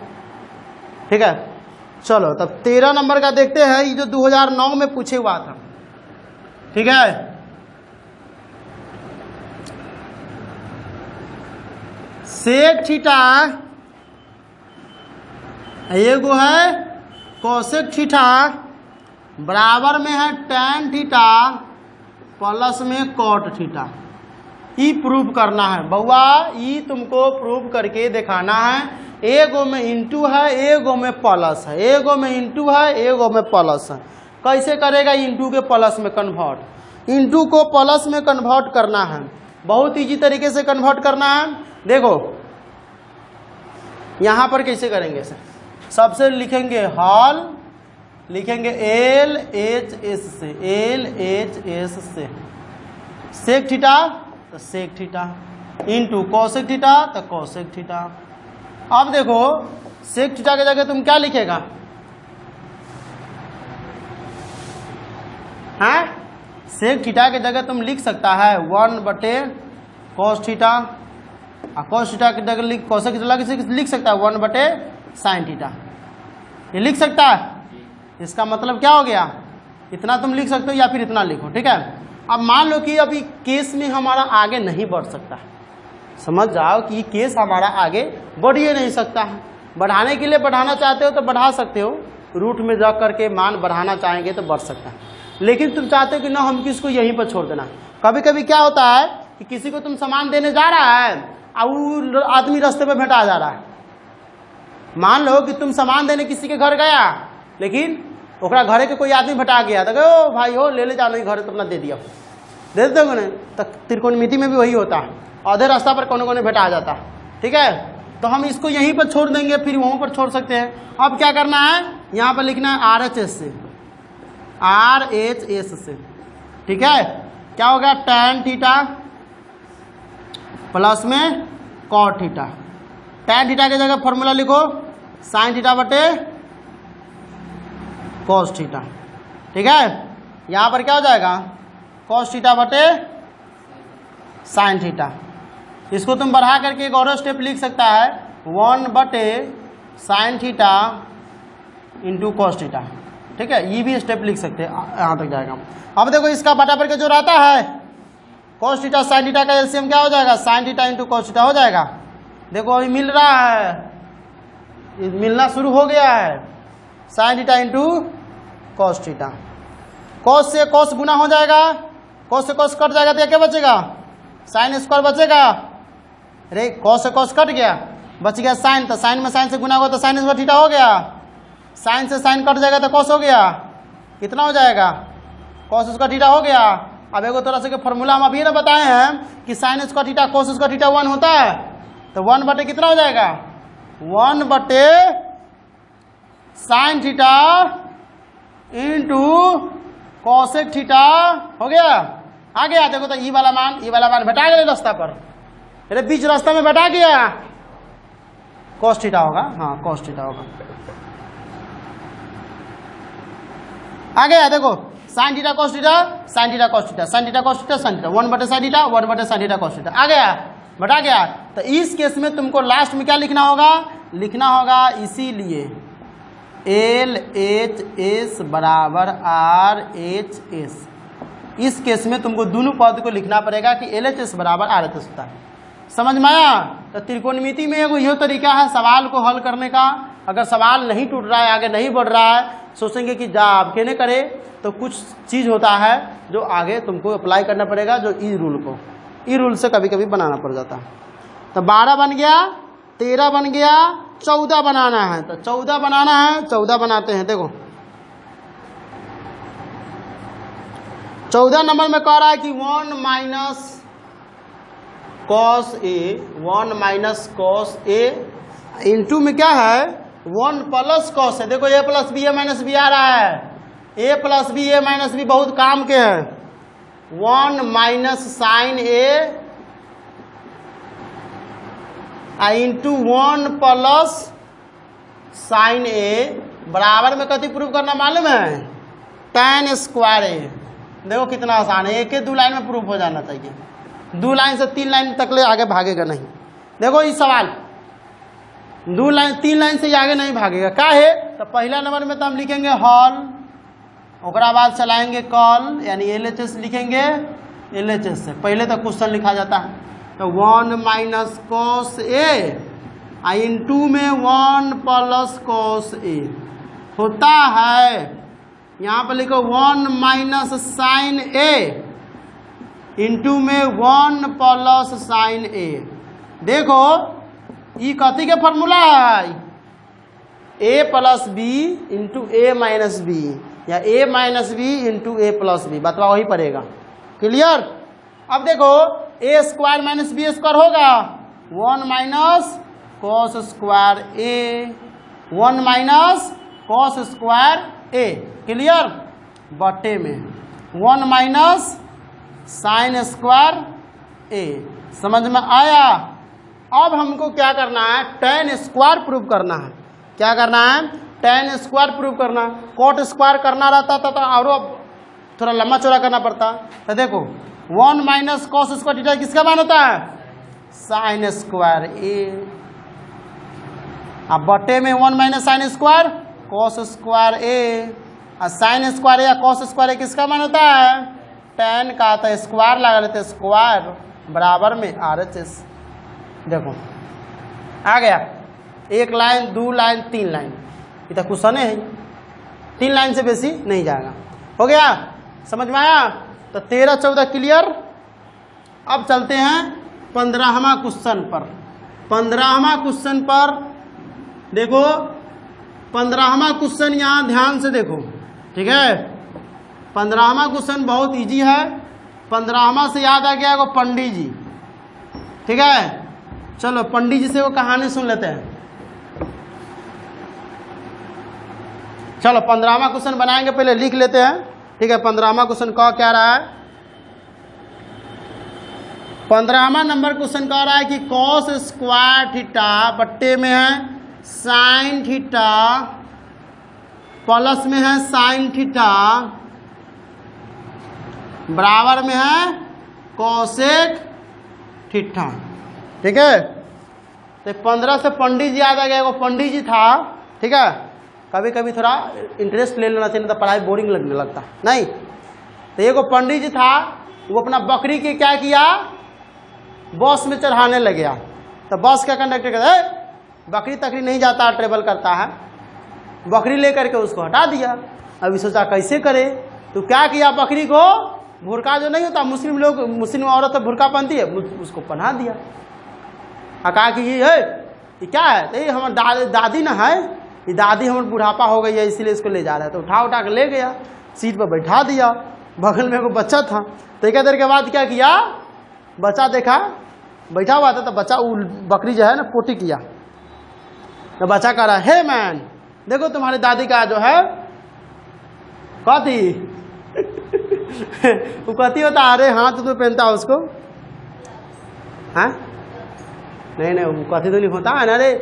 ठीक है। चलो तब 13 नंबर का देखते हैं, ये जो 2009 में पूछे हुआ था, ठीक है। सेक थीटा एगो है कोसेक थीटा बराबर में है tan थीटा प्लस में cot थीटा, ई प्रूव करना है बउआ, ई तुमको प्रूव करके दिखाना है। एगो में इंटू है, एगो में प्लस है, एगो में इंटू है, एगो में प्लस है। कैसे करेगा इंटू के प्लस में कन्वर्ट? इंटू को प्लस में कन्वर्ट करना है, बहुत इजी तरीके से कन्वर्ट करना है। देखो यहां पर कैसे करेंगे सर, सबसे लिखेंगे हॉल, लिखेंगे एल एच एस से, एल एच एस से सेक थीटा तो sec theta into cosec theta तो कोसेक थीटा। अब देखो सेक थीटा की जगह तुम क्या लिखेगा? हैं? सेक थीटा की जगह तुम लिख सकता है 1/cos थीटा, और cos थीटा की जगह कोसेक थीटा लिख सकता है 1/sin थीटा। ये लिख सकता है। इसका मतलब क्या हो गया? इतना तुम लिख सकते हो या फिर इतना लिखो, ठीक है। अब मान लो कि अभी केस में हमारा आगे नहीं बढ़ सकता, समझ जाओ कि केस हमारा आगे बढ़ ही नहीं सकता है। बढ़ाने के लिए बढ़ाना चाहते हो तो बढ़ा सकते हो, रूट में जा करके मान बढ़ाना चाहेंगे तो बढ़ सकता है, लेकिन तुम चाहते हो कि ना हम किसको यहीं पर छोड़ देना। कभी कभी क्या होता है कि किसी को तुम सामान देने जा रहा है और वो आदमी रास्ते में भेटा जा रहा है। मान लो कि तुम सामान देने किसी के घर गया, लेकिन ओकरा घरे के कोई आदमी भेटा गया, तो ओ भाई हो ले जाओ, नहीं घर तो अपना दे दिया, दे दोगे नहीं। तो त्रिकोणमिति में भी वही होता है, आधे रास्ता पर कोने कोने भेटा जाता है, ठीक है। तो हम इसको यहीं पर छोड़ देंगे, फिर वहां पर छोड़ सकते हैं। अब क्या करना है, यहाँ पर लिखना है RHS से, RHS से, ठीक है। क्या होगा? tan थीटा प्लस में cot थीटा। tan थीटा की जगह फॉर्मूला लिखो sin थीटा बटे cos थीटा, ठीक है। यहां पर क्या हो जाएगा? cos थीटा बटे sin थीटा। इसको तुम बढ़ा करके एक और स्टेप लिख सकता है 1/sin theta into cos theta, ठीक है। ये भी स्टेप लिख सकते हैं, यहां तक जाएगा। अब देखो इसका बटा के जो रहता है cos थीटा sin थीटा का एलसीएम क्या हो जाएगा? sin theta into cos theta हो जाएगा। देखो अभी मिल रहा है, मिलना शुरू हो गया है, sin theta into cos theta. cos से cos गुना हो जाएगा, cos से cos कट जाएगा तो क्या बचेगा? sin स्क्वायर बचेगा। अरे cos से cos कट गया, बच गया sin, तो sin में sin से गुना होगा तो sin स्क्वायर थीटा हो गया। sin से sin कट जाएगा तो cos हो गया, कितना हो जाएगा? cos स्क्वायर थीटा हो गया। अब एगो तरह से के फॉर्मूला हम अभी ना बताए हैं कि sin square theta cos square theta 1 होता है, तो 1 बटे कितना हो जाएगा? 1 बटे sin theta into cosec theta हो गया। आ गया देखो, तो ई वाला मान बैठा गया रास्ता पर, अरे बीच रास्ता में बैठा गया, cos थीटा होगा, हाँ cos थीटा होगा। आ गया देखो, sin theta cos theta, sin theta cos theta, sin theta cos theta, sin theta 1/sin theta 1/sin theta cos theta आ गया, बैठा गया। तो इस केस में तुमको लास्ट में क्या लिखना होगा? लिखना होगा इसीलिए LHS बराबर RHS। इस केस में तुमको दोनों पद को लिखना पड़ेगा कि LHS बराबर RHS होता है। समझ में आया? तो त्रिकोणमिति में एगो यह तरीका है सवाल को हल करने का। अगर सवाल नहीं टूट रहा है, आगे नहीं बढ़ रहा है, सोचेंगे कि जा आप कहने करे, तो कुछ चीज़ होता है जो आगे तुमको अप्लाई करना पड़ेगा, जो ई रूल को, ई रूल से कभी कभी बनाना पड़ जाता है। तो 12 बन गया, 13 बन गया, 14 बनाना है। तो 14 बनाना है, 14 बनाते हैं। देखो 14 नंबर में कह रहा है कि 1 minus cos A, 1 minus cos A into में क्या है 1 प्लस cos है। देखो A plus B A minus B आ रहा है, A plus B A minus B बहुत काम के है। 1 minus sine A into 1 plus sine A बराबर में कति प्रूव करना मालूम है? tan square A। देखो कितना आसान है, एक के 2 लाइन में प्रूफ हो जाना चाहिए, 2 लाइन से 3 लाइन तक ले आगे भागेगा नहीं। देखो इस सवाल 2 लाइन 3 लाइन से आगे नहीं भागेगा। क्या है? तो पहला नंबर में तो हम लिखेंगे हॉल, ओकरा बाद चलाएंगे कॉल, यानी LHS लिखेंगे। LHS से पहले तो क्वेश्चन लिखा जाता है, तो 1 माइनस cos A इंटू में 1 प्लस cos A होता है। यहाँ पर लिखो 1 माइनस साइन A इंटू में 1 प्लस साइन ए। देखो ये कथी के फॉर्मूला है, ए प्लस बी इंटू ए माइनस बी या ए माइनस बी इंटू ए प्लस बी, बतवा वही पड़ेगा। क्लियर। अब देखो ए स्क्वायर माइनस बी स्क्वायर होगा 1 माइनस कॉस स्क्वायर ए, 1 माइनस कॉस स्क्वायर ए। क्लियर। बटे में 1 माइनस साइन स्क्वायर ए। समझ में आया। अब हमको क्या करना है, tan स्क्वायर प्रूव करना है। क्या करना है, tan स्क्वायर प्रूव करना है। कॉट स्क्वायर करना रहता था तो और थोड़ा लंबा चौड़ा करना पड़ता। तो देखो 1 माइनस कॉस स्क्वायर थीटा किसका मान होता है, साइन स्क्वायर ए। अब बटे में 1 minus sine square cos square A, और साइन स्क्वायर या कॉस स्क्वायर ए किसका मान होता है, tan का। तो स्क्वायर लगा लेते, स्क्वायर बराबर में RHS। देखो आ गया, 1 लाइन 2 लाइन 3 लाइन, ये तो क्वेश्चन है, 3 लाइन से बेसी नहीं जाएगा। हो गया, समझ में आया। तो 13 14 क्लियर। अब चलते हैं 15वां क्वेश्चन पर। 15वां क्वेश्चन पर देखो, 15वां क्वेश्चन यहाँ ध्यान से देखो, ठीक है। 15वां क्वेश्चन बहुत इजी है। 15वां से याद आ गया वो पंडित जी, ठीक है। चलो पंडित जी से वो कहानी सुन लेते हैं। चलो 15वां क्वेश्चन बनाएंगे, पहले लिख लेते हैं, ठीक है। 15वां क्वेश्चन का क्या रहा है, 15वां नंबर क्वेश्चन कह रहा है कि कॉस स्क्वायर थीटा बट्टे में है साइन थीटा प्लस में है साइन थीटा बराबर में है कोसेक थीटा, ठीक है। तो 15 से पंडित जी याद आ गया। वो पंडित जी था, ठीक है। कभी कभी थोड़ा इंटरेस्ट ले लेना चाहिए, तो पढ़ाई बोरिंग लगने लगता नहीं। तो ये पंडित जी था, वो अपना बकरी के क्या किया, बस में चढ़ाने लग गया। तो बस का कंडक्टर कहता बकरी तकरी नहीं जाता, ट्रेवल करता है, बकरी लेकर के उसको हटा दिया। अभी सोचा कैसे करे, तो क्या किया, बकरी को भुरका जो नहीं होता, मुस्लिम लोग, मुस्लिम औरत तो भुरका पहनती है, उसको पहना दिया। कहा कि ये क्या है, तो ये हमारे दादी ना है, ये दादी हमारे बुढ़ापा हो गई है इसीलिए इसको ले जा रहा है। तो उठा के ले गया, सीट पर बैठा दिया। बगल में वो बच्चा था, तो एक देर के बाद क्या किया, बच्चा देखा बैठा हुआ था, तो बच्चा बकरी जो है ना पोटी किया। तो बच्चा कह रहा है, हे मैन देखो तुम्हारी दादी का जो है कथी वो कथी होता है, अरे हाथ तो पहनता है उसको, हाँ नहीं वो कथी तो नहीं होता है ना, अरे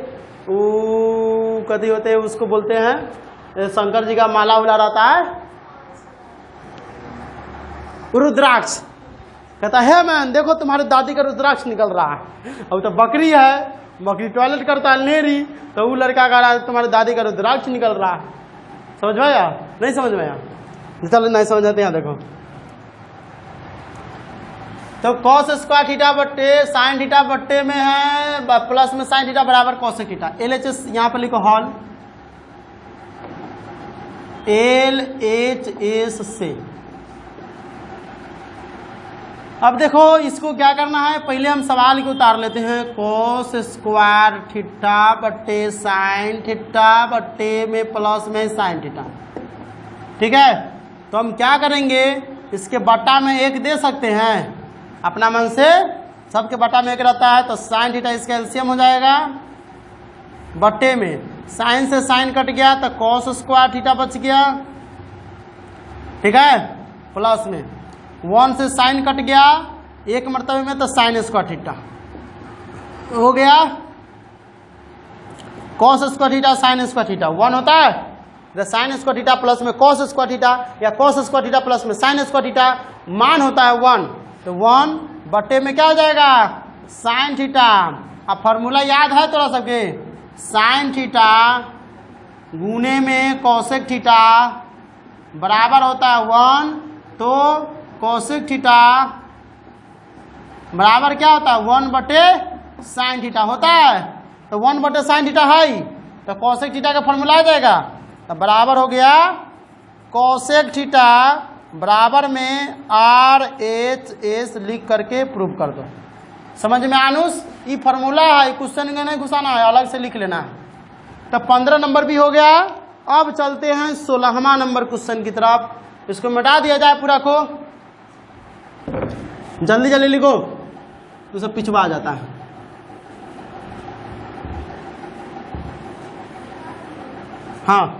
वो कथी होते हैं, उसको बोलते हैं शंकर जी का माला उला रहता है, रुद्राक्ष। कहता है मैन देखो तुम्हारी दादी का रुद्राक्ष निकल रहा है। अब तो बकरी है, बकरी टॉयलेट करता है ले रही, तो वो लड़का कह रहा है तुम्हारी दादी का रुद्राक्ष निकल रहा है। समझ में आया, नहीं समझ में आया, चलो नहीं समझ आते हैं। देखो तो कॉस स्क्वायर थीटा बट्टे साइन थीटा बट्टे में है प्लस में साइन थीटा बराबर कॉसेक थीटा। LHS यहाँ पर लिखो हॉल, LHS से। अब देखो इसको क्या करना है, पहले हम सवाल को उतार लेते हैं। कॉस स्क्वायर थीटा बट्टे साइन थीटा बट्टे में प्लस में साइन थीटा, ठीक है। तो हम क्या करेंगे, इसके बट्टा में 1 दे सकते हैं अपना मन से, सबके बट्टा में 1 रहता है, तो साइन थीटा इसका एलसीएम हो जाएगा। बट्टे में साइन से साइन कट गया तो कॉस स्क्वायर थीटा बच गया, ठीक है। प्लस में 1 से साइन कट गया 1 मरतबे में, तो साइन स्क्वायर थीटा हो गया। Cos square theta sine square theta 1 होता है, तो साइन स्क्वायर थीटा प्लस में कॉस स्क्वायर थीटा या कॉस स्क्वायर थीटा प्लस में साइन स्क्वायर थीटा मान होता है 1, तो 1 बट्टे में क्या हो जाएगा, साइन थीटा। अब फॉर्मूला याद है थोड़ा सबके, साइन थीटा गुने में कॉसेक थीटा बराबर होता है 1, तो कॉसेक थीटा बराबर क्या होता है 1 बटे साइन थीटा होता है। तो 1 बटे साइन थीटा है, तो कॉसेक थीटा का फॉर्मूला आ जाएगा, तो बराबर हो गया कॉसेक थीटा बराबर में RHS लिख करके प्रूव कर दो। समझ में आनुस? ये फार्मूला है, क्वेश्चन में नहीं घुसाना है, अलग से लिख लेना है। तो 15 नंबर भी हो गया। अब चलते हैं 16वां नंबर क्वेश्चन की तरफ। इसको मिटा दिया जाए पूरा को, जल्दी जल्दी लिखो तो सब पिछवा जाता है। हाँ,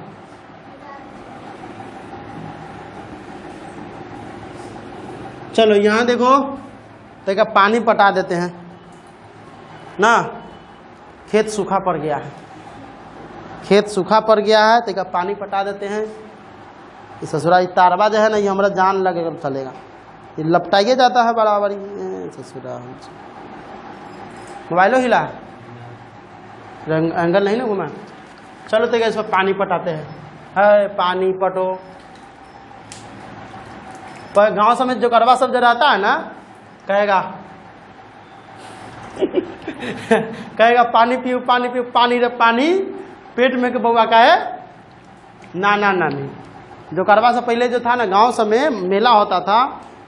चलो यहाँ देखो, देखा पानी पटा देते हैं ना। खेत सूखा पड़ गया है, खेत सूखा पड़ गया है, तो पानी पटा देते हैं। ये ससुरा ये तारवा जो है ना, ये हमारा जान लगेगा चलेगा, ये लपटाइए जाता है बराबर। ससुरा मोबाइलो हिला, एंगल नहीं ना घुमा। चलो तो इस पर पानी पटाते हैं। है पानी पटो। पर गांव समेत जो करवा सब जो रहता है ना, कहेगा कहेगा पानी पियो पानी पियो, पानी रे पानी, पेट में के बउआ का है ना ना नानी। जो करवा से पहले जो था ना, गांव सब में मेला होता था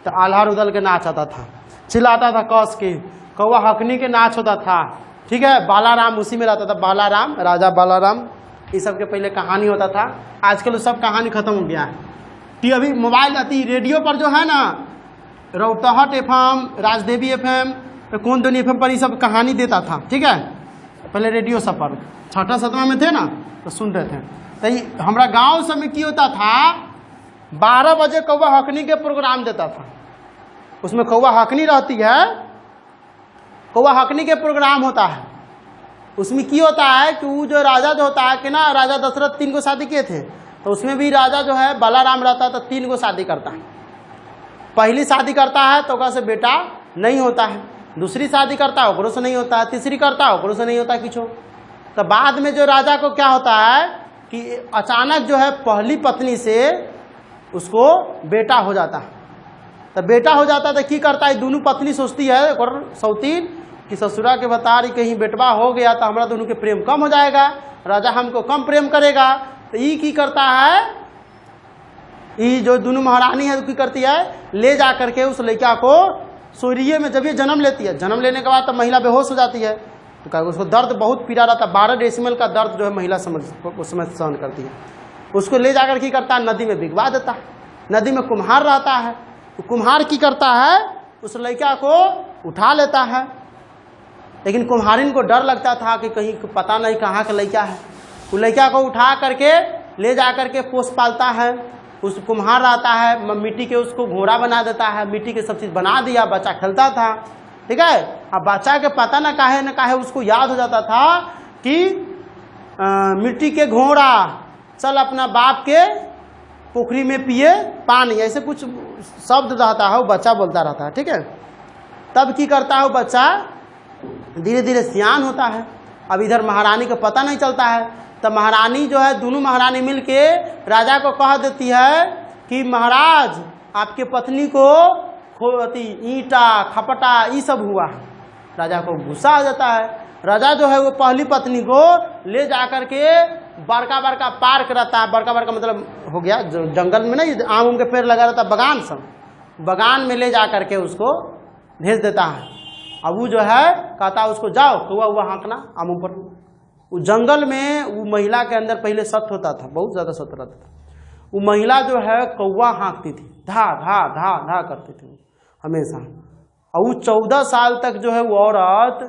तो आल्हा उदल के नाच आता था, चिल्लाता था कस के, कौवा हकनी के नाच होता था। ठीक है, बालाराम उसी में रहता था, बालाराम, राजा बालाराम, ये सब के पहले कहानी होता था। आजकल सब कहानी खत्म हो गया है। अभी मोबाइल आती, रेडियो पर जो है ना, रौतहट FM, राजदेवी FM, कौन दोनी FM पर ये सब कहानी देता था। ठीक है, पहले रेडियो सब पर 6ठा 7वां में थे ना, तो सुन रहे थे। तो हमारा गांव सब में क्या होता था, 12 बजे कौवा हकनी के प्रोग्राम देता था। उसमें कौवा हकनी रहती है, कौवा हकनी के प्रोग्राम होता है। उसमें क्या होता है कि वो जो राजा जो होता है कि ना, राजा दशरथ 3 को शादी किए थे, तो उसमें भी राजा जो है बालाराम रहता है, तो 3 को शादी करता है। पहली शादी करता है तो ओकरा से बेटा नहीं होता है, दूसरी शादी करता है ओकरो से नहीं होता है, तीसरी करता है ओकरो से नहीं होता है किछो। तो बाद में जो राजा को क्या होता है कि अचानक जो है पहली पत्नी से उसको बेटा हो जाता है। तो बेटा हो जाता है तो क्या करता है, दोनों पत्नी सोचती है सौतीन कि ससुरा के बता रही कहीं बेटवा हो गया तो हमारा दोनों के प्रेम कम हो जाएगा, राजा हमको कम प्रेम करेगा। तो ये की करता है, ये जो दोनों महारानी है की करती है, ले जा करके उस लड़का को सोरिये में, जब ये जन्म लेती है, जन्म लेने के बाद तो महिला बेहोश हो जाती है, तो उसको दर्द बहुत पीड़ा रहता है, 12 डेसिमल का दर्द जो है महिला उस समय सहन करती है। उसको ले जाकर की करता है, नदी में भिगवा देता है। नदी में कुम्हार रहता है, तो कुम्हार की करता है, उस लड़का को उठा लेता है। लेकिन कुम्हारिन को डर लगता था कि कहीं पता नहीं कहाँ का लड़का है। वो लड़का को उठा करके ले जा करके पोस पालता है। उस कुम्हार रहता है, मिट्टी के उसको घोड़ा बना देता है, मिट्टी के सब चीज़ बना दिया, बच्चा खेलता था। ठीक है, अब बच्चा के पता न काहे उसको याद हो जाता था कि मिट्टी के घोड़ा चल अपना बाप के पोखरी में पिए पानी, ऐसे कुछ शब्द रहता है, वो बच्चा बोलता रहता है। ठीक है, तब की करता है वो बच्चा धीरे धीरे सियान होता है। अब इधर महारानी को पता नहीं चलता है, तो महारानी जो है, दोनों महारानी मिलके राजा को कह देती है कि महाराज आपके पत्नी को ईंटा खपटा ये सब हुआ है। राजा को गुस्सा आ जाता है। राजा जो है वो पहली पत्नी को ले जा करके बड़का बड़का पार्क रहता है, बड़का बड़का मतलब हो गया जो जंगल में नहीं आम उम के पेड़ लगा रहता है, बगान सब, बगान में ले जा करके उसको भेज देता है। अब वो जो है कहता है उसको जाओ कौवा हुआ हाँकना आम ऊपर। वो जंगल में वो महिला के अंदर पहले सत होता था, बहुत ज़्यादा सत रहता था। वो महिला जो है कौवा हाँकती थी, धा धा धा धा करती थी हमेशा। और वो 14 साल तक जो है वो औरत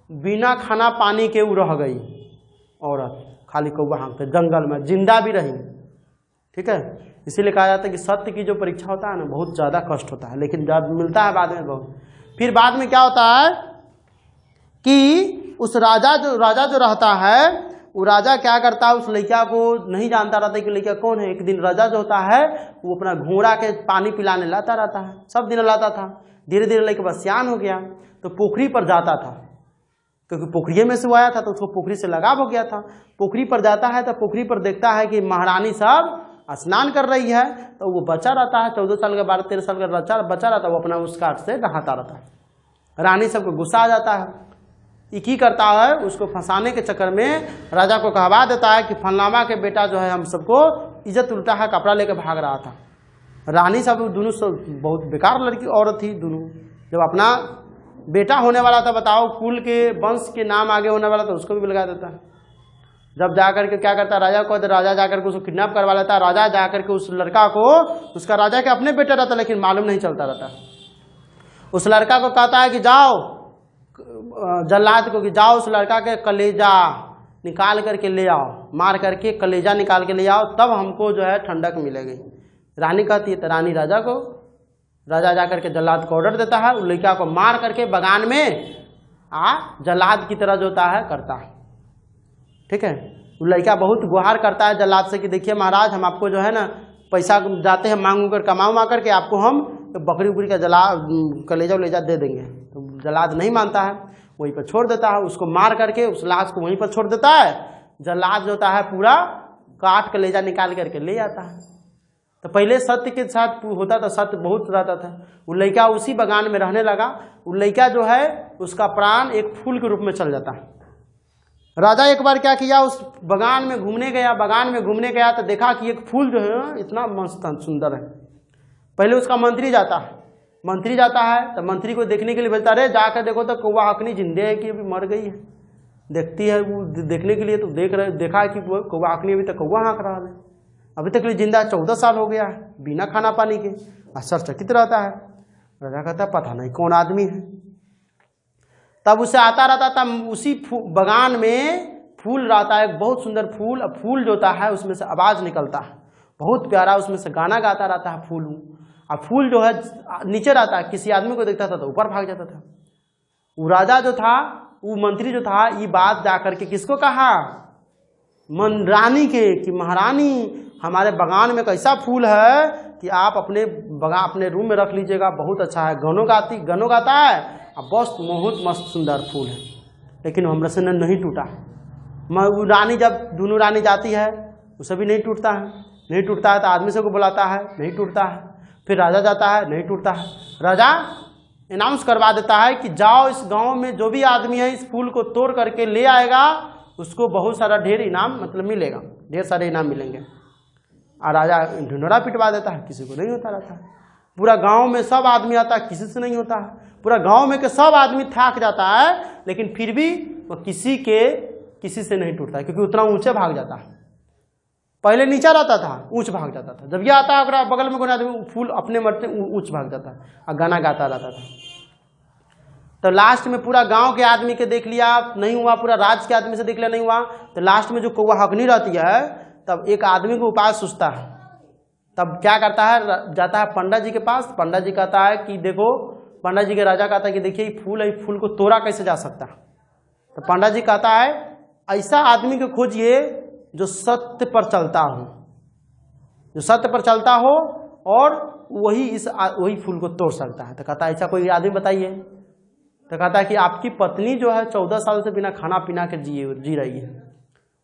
बिना खाना पानी के वो रह गई। औरत खाली कौवा हाँकते जंगल में, जिंदा भी रही। ठीक है, इसीलिए कहा जाता है कि सत्य की जो परीक्षा होता है ना, बहुत ज़्यादा कष्ट होता है, लेकिन जब मिलता है बाद में बहुत। फिर बाद में क्या होता है कि उस राजा जो रहता है, वो राजा क्या करता है, उस लड़का को नहीं जानता रहता कि लड़का कौन है। एक दिन राजा जो होता है वो अपना घोड़ा के पानी पिलाने लाता रहता है, सब दिन लाता था। धीरे धीरे लड़का बस सियान हो गया, तो पोखरी पर जाता था, क्योंकि पोखरी में से वो आया था तो उसको पोखरी से लगाव हो गया था। पोखरी पर जाता है तो पोखरी पर देखता है कि महारानी सब स्नान कर रही है, तो वो बच्चा रहता है 14 साल का, 12-13 साल का बच्चा रहता है, वो अपना उस काट से नहाता रहता है। रानी सबको गुस्सा आ जाता है। एक ही करता है, उसको फंसाने के चक्कर में राजा को कहवा देता है कि फलनामा के बेटा जो है हम सबको इज्जत उल्टा है कपड़ा लेकर भाग रहा था। रानी सब दोनों बहुत बेकार लड़की औरत थी दोनों। जब अपना बेटा होने वाला था, बताओ कुल के वंश के नाम आगे होने वाला था, उसको भी लगा देता। जब जाकर के क्या करता राजा को, राजा जाकर के उसको किडनैप करवा लेता। राजा जाकर के उस लड़का को, उसका राजा के अपने बेटा रहता लेकिन मालूम नहीं चलता रहता, उस लड़का को कहता है कि जाओ जल्लाद को कि जाओ उस लड़का के कलेजा निकाल करके ले आओ, मार करके कलेजा निकाल के ले आओ, तब हमको जो है ठंडक मिलेगी। रानी कहती है तो रानी राजा को, राजा जाकर के जल्लाद को ऑर्डर देता है, उस लड़का को मार करके बगान में जल्लाद की तरह जो होता है करता है। ठीक है, वो लड़का बहुत गुहार करता है जल्लाद से कि देखिए महाराज हम आपको जो है ना पैसा जाते हैं मांग कर कमा करके आपको हम बकरी उकरी का कलेजा उलेजा दे देंगे। तो जल्लाद नहीं मानता है, वहीं पर छोड़ देता है, उसको मार करके उस लाश को वहीं पर छोड़ देता है। जल्लाद जो होता है पूरा काट कलेजा निकाल करके ले आता है। तो पहले सत्य के साथ होता था, सत्य बहुत रहता था। वो लड़का उसी बगान में रहने लगा। वो लड़का जो है उसका प्राण एक फूल के रूप में चल जाता है। राजा एक बार क्या किया, उस बगान में घूमने गया तो देखा कि एक फूल जो है इतना मस्त सुंदर है। पहले उसका मंत्री जाता है तो मंत्री को देखने के लिए बोलता रहे जाकर देखो तो कौवा हकनी जिंदे है कि अभी मर गई है। देखती है वो देखने के लिए, तो देखा है कि कौवा हकनी अभी तक कौवा हाँक रहा है, अभी तक जिंदा 14 साल हो गया है बिना खाना पानी के, आश्चर्यचकित रहता है। राजा कहता है पता नहीं कौन आदमी है। तब उसे आता रहता था, उसी बगान में फूल रहता है, एक बहुत सुंदर फूल। अब फूल जो होता है उसमें से आवाज़ निकलता है बहुत प्यारा, उसमें से गाना गाता रहता है फूल। अब फूल जो है नीचे रहता है, किसी आदमी को देखता था तो ऊपर भाग जाता था। वो राजा जो था, वो मंत्री जो था, ये बात जाकर के किसको कहा, रानी के, कि महारानी हमारे बगान में कैसा फूल है कि आप अपने रूम में रख लीजिएगा, बहुत अच्छा है, गानों गाता है, अब बहुत मस्त सुंदर फूल है, लेकिन हमरा से नहीं टूटा। वो रानी जब दोनों रानी जाती है उसे भी नहीं टूटता है तो आदमी सबको बुलाता है, नहीं टूटता है। फिर राजा जाता है, नहीं टूटता है। राजा अनाउंस करवा देता है कि जाओ इस गांव में जो भी आदमी है इस फूल को तोड़ करके ले आएगा, उसको बहुत सारा ढेर इनाम मतलब मिलेगा, ढेर सारे इनाम मिलेंगे। और राजा ढिंढोरा पिटवा देता है, किसी को नहीं होता रहता। पूरा गांव में सब आदमी आता है, किसी से नहीं होता है। पूरा गांव में के सब आदमी थक जाता है, लेकिन फिर भी वो किसी से नहीं टूटता है, क्योंकि उतना ऊंचे भाग जाता है। पहले नीचा रहता था, ऊंच भाग जाता था। जब ये आता है बगल में कोई आदमी, फूल अपने मरते ऊंच भाग जाता है और गाना गाता रहता था। तो लास्ट में पूरा गांव के आदमी के देख लिया, नहीं हुआ, पूरा राज्य के आदमी से देख लिया, नहीं हुआ, तो लास्ट में जो कौवा हकनी रहती है, तब एक आदमी को उपाय सोचता है। तब क्या करता है, जाता है पंडित जी के पास। पंडित जी कहता है कि देखो, पंडित जी के राजा कहता है कि देखिए ये फूल को तोड़ा कैसे जा सकता है। तो पंडित जी कहता है ऐसा आदमी को खोजिए जो सत्य पर चलता हो और वही फूल को तोड़ सकता है। तो कहता है ऐसा कोई आदमी बताइए। तो कहता है कि आपकी पत्नी जो है 14 साल से बिना खाना पीना के जी रही है,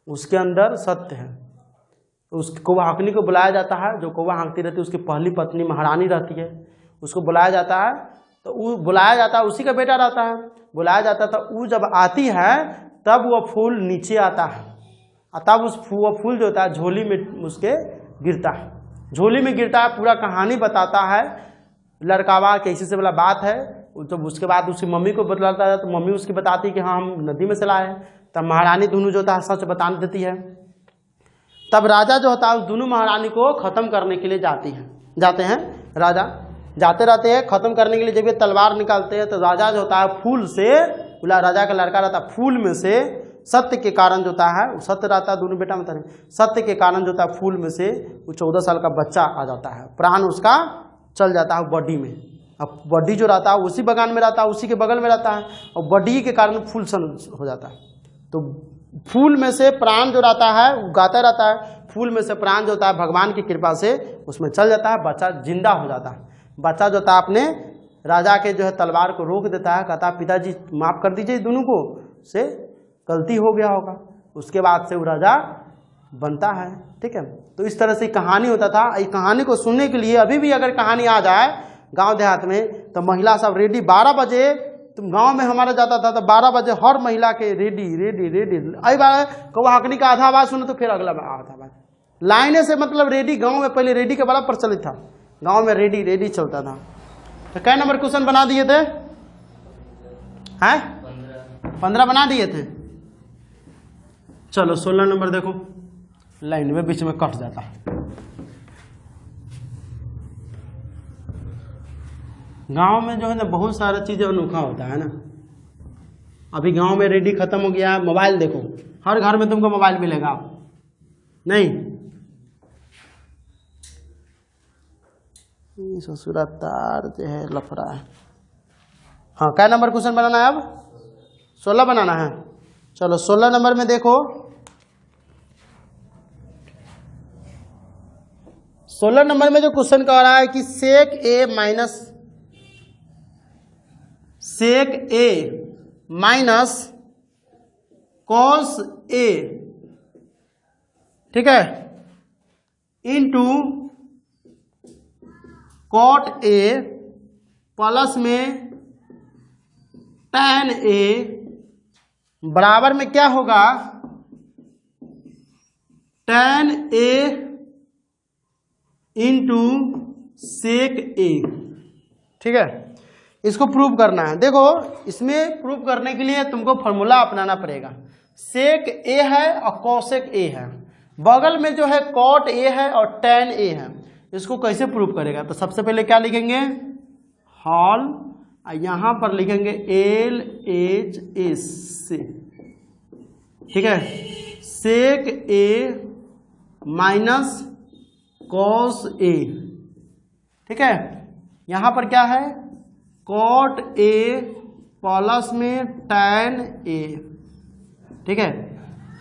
उसके अंदर सत्य है। उस कौवा हकनी को बुलाया जाता है, जो कौवा हाँकती रहती है उसकी पहली पत्नी महारानी रहती है, उसको बुलाया जाता है। तो वो बुलाया जाता है, उसी का बेटा रहता है, बुलाया जाता था। वो जब आती है तब वह फूल नीचे आता है, तब वो फूल जो होता है झोली में उसके गिरता है, झोली में गिरता है। पूरा कहानी बताता है लड़कावा कैसी से वाला बात है। जब उसके बाद उसकी मम्मी को बतलाता है तो मम्मी उसकी बताती है कि हाँ हम नदी में से लाए हैं। तब महारानी दोनों जो होता है सच बता देती है। तब राजा जो होता है उस दोनों महारानी को खत्म करने के लिए जाते हैं। राजा जाते रहते हैं खत्म करने के लिए, जब ये तलवार निकालते हैं तो राजा जो होता है फूल से, राजा का लड़का रहता है, फूल में से सत्य के कारण जो होता है, सत्य रहता है दोनों बेटा में, सत्य के कारण जो होता है फूल में से वो 14 साल का बच्चा आ जाता है, प्राण उसका चल जाता है बॉडी में। अब बॉडी जो रहता है उसी बगान में रहता है, उसी के बगल में रहता है, और बॉडी के कारण फूल सन हो जाता है। तो फूल में से प्राण जो रहता है वो गाता रहता है, फूल में से प्राण जो होता है भगवान की कृपा से उसमें चल जाता है, बच्चा जिंदा हो जाता है। बच्चा जो होता है अपने राजा के जो है तलवार को रोक देता है, कहता है पिताजी माफ कर दीजिए दोनों को, से गलती हो गया होगा। उसके बाद से वो राजा बनता है। ठीक है, तो इस तरह से कहानी होता था। ये कहानी को सुनने के लिए अभी भी अगर कहानी आ जाए गांव देहात में तो महिला सब रेडी 12 बजे, तुम गांव में हमारा जाता था तो 12 बजे हर महिला के रेडी रेडी रेडी। अभी बार कौवा हकनी का आधा आवाज सुनो तो फिर अगला आधा आवाज, लाइने से मतलब रेडी। गांव में पहले रेडी के बड़ा प्रचलित था, गांव में रेडी रेडी चलता था। तो कै नंबर क्वेश्चन बना दिए थे? हैं 15 बना दिए थे। चलो 16 नंबर देखो, लाइन में बीच में कट जाता। गांव में जो है ना बहुत सारा चीजें अनोखा होता है ना। अभी गांव में रेडी खत्म हो गया, मोबाइल देखो, हर घर में तुमको मोबाइल मिलेगा नहीं? ससुरा तार जो है लफड़ा है। हाँ, क्या नंबर क्वेश्चन बनाना है अब? 16 बनाना है। चलो 16 नंबर में देखो, 16 नंबर में जो क्वेश्चन कह रहा है कि सेक ए माइनस कॉस ए, ठीक है, इंटू कॉट ए प्लस में टैन ए बराबर में क्या होगा? टैन ए इंटू सेक ए, ठीक है। इसको प्रूव करना है। देखो इसमें प्रूव करने के लिए तुमको फॉर्मूला अपनाना पड़ेगा। सेक ए है और कॉसेक ए है, बगल में जो है कॉट ए है और टैन ए है। इसको कैसे प्रूव करेगा? तो सबसे पहले क्या लिखेंगे? हॉल, यहां पर लिखेंगे एल एच एस से, ठीक है, सेक ए माइनस कॉस ए, ठीक है। यहां पर क्या है? कॉट ए प्लस में टैन ए, ठीक है,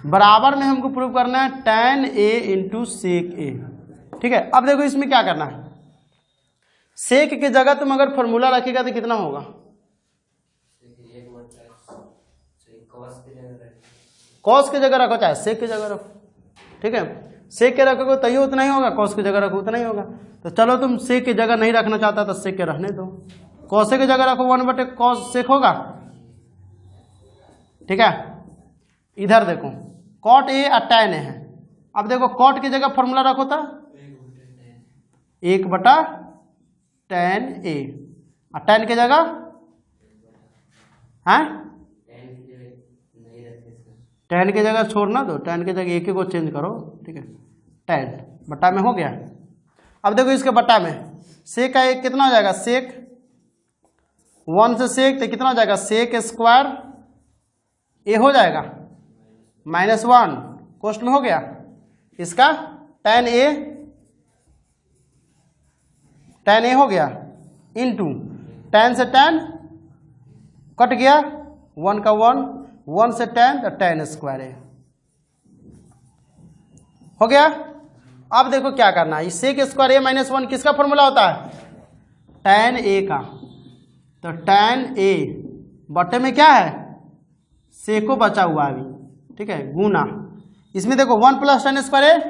बराबर में हमको प्रूव करना है टैन ए इंटू सेक ए, ठीक है। अब देखो इसमें क्या करना है, सेक की जगह तुम अगर फॉर्मूला रखेगा तो कितना होगा? कॉस की जगह रखो चाहे सेक की जगह रखो, ठीक है। सेक के रखोगे तभी उतना ही होगा, कॉस की जगह रखो उतना ही होगा। तो चलो तुम सेक की जगह नहीं रखना चाहता तो सेक के रहने दो, कॉसे की जगह रखो 1/cos सेक होगा, ठीक है। इधर देखो कॉट ए और टैन ए है। अब देखो कॉट की जगह फॉर्मूला रखो था 1/tan ए, और टैन की जगह है टैन की जगह छोड़ना दो, टैन की जगह एक ही को चेंज करो, ठीक है। टैन बट्टा में हो गया। अब देखो इसके बट्टा में सेक का एक कितना हो जाएगा? सेक 1 से सेक तो कितना हो जाएगा? सेक स्क्वायर ए हो जाएगा -1 कोष्ट में हो गया। इसका टैन ए हो गया इंटू टैन से टैन कट गया, 1 का 1 से टैन तो टैन स्क्वायर ए हो गया। अब देखो क्या करना है, सेक स्क्वायर ए -1 किसका फॉर्मूला होता है? टैन ए का। तो टैन ए बटे में क्या है? सेको बचा हुआ अभी, ठीक है, गुना। इसमें देखो 1 + टैन स्क्वायर ए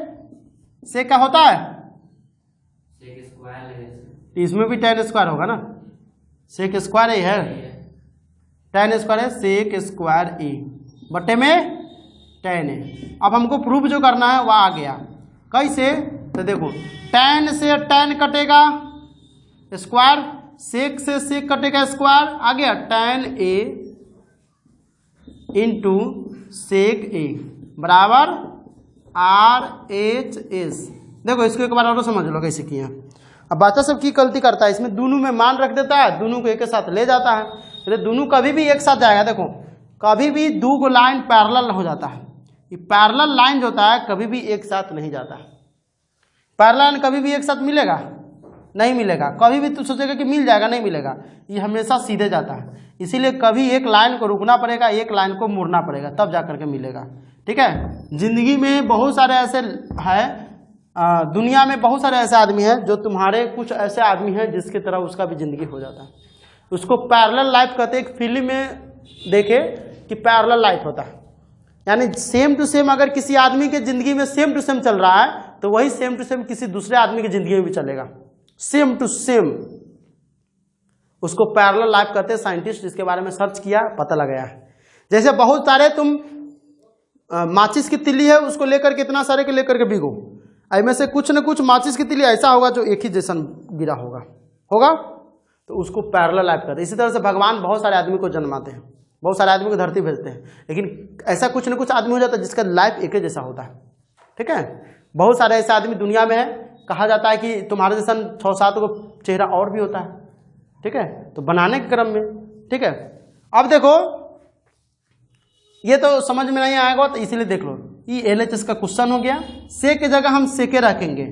सेक का होता है, इसमें भी टैन स्क्वायर होगा ना, सेक स्क्वायर ए है, टैन स्क्वायर है सेक स्क्वायर ए बटे में टैन ए। अब हमको प्रूफ जो करना है वह आ गया। कैसे? तो देखो टैन से टैन कटेगा स्क्वायर, सेक से सेक कटेगा स्क्वायर, आ गया टैन ए इंटू सेक ए बराबर RHS। देखो इसको एक बार और समझ लो कैसे किया। अब बच्चा सब की गलती करता है, इसमें दोनों में मान रख देता है, दोनों को एक साथ ले जाता है, तो दोनों कभी भी एक साथ जाएगा। देखो कभी भी दो को लाइन पैरेलल हो जाता है, ये पैरेलल लाइन जो होता है कभी भी एक साथ नहीं जाता है। पैरेलल लाइन कभी भी एक साथ मिलेगा नहीं मिलेगा, कभी भी तू सोचेगा कि मिल जाएगा, नहीं मिलेगा, ये हमेशा सीधे जाता है। इसीलिए कभी एक लाइन को रुकना पड़ेगा, एक लाइन को मुड़ना पड़ेगा, तब जा करके मिलेगा, ठीक है। जिंदगी में बहुत सारे ऐसे है, दुनिया में बहुत सारे ऐसे आदमी हैं जो तुम्हारे कुछ ऐसे आदमी हैं जिसकी तरह उसका भी जिंदगी हो जाता है। उसको पैरेलल लाइफ कहते हैं। एक फिल्म में देखे कि पैरेलल लाइफ होता है, यानी सेम टू सेम अगर किसी आदमी के जिंदगी में सेम टू सेम चल रहा है तो वही सेम टू सेम किसी दूसरे आदमी की जिंदगी में भी चलेगा, सेम टू सेम। उसको पैरेलल लाइफ कहते हैं। साइंटिस्ट इसके बारे में सर्च किया, पता लगाया है। जैसे बहुत सारे तुम माचिस की तिल्ली है उसको लेकर के इतना सारे के लेकर के बिगो, इनमें से कुछ न कुछ माचिस की तिली ऐसा होगा जो एक ही जैसा गिरा होगा तो उसको पैरेलल लाइफ कहते हैं। इसी तरह से भगवान बहुत सारे आदमी को जन्माते हैं, बहुत सारे आदमी को धरती भेजते हैं, लेकिन ऐसा कुछ न कुछ आदमी हो जाता है जिसका लाइफ एक ही जैसा होता है। ठीक है, बहुत सारे ऐसे आदमी दुनिया में है, कहा जाता है कि तुम्हारे जैसा 6-7 को चेहरा और भी होता है। ठीक है, तो बनाने के क्रम में। ठीक है, अब देखो ये तो समझ में नहीं आएगा तो इसीलिए देख लो, ये LHS का क्वेश्चन हो गया। से की जगह हम सेके रखेंगे,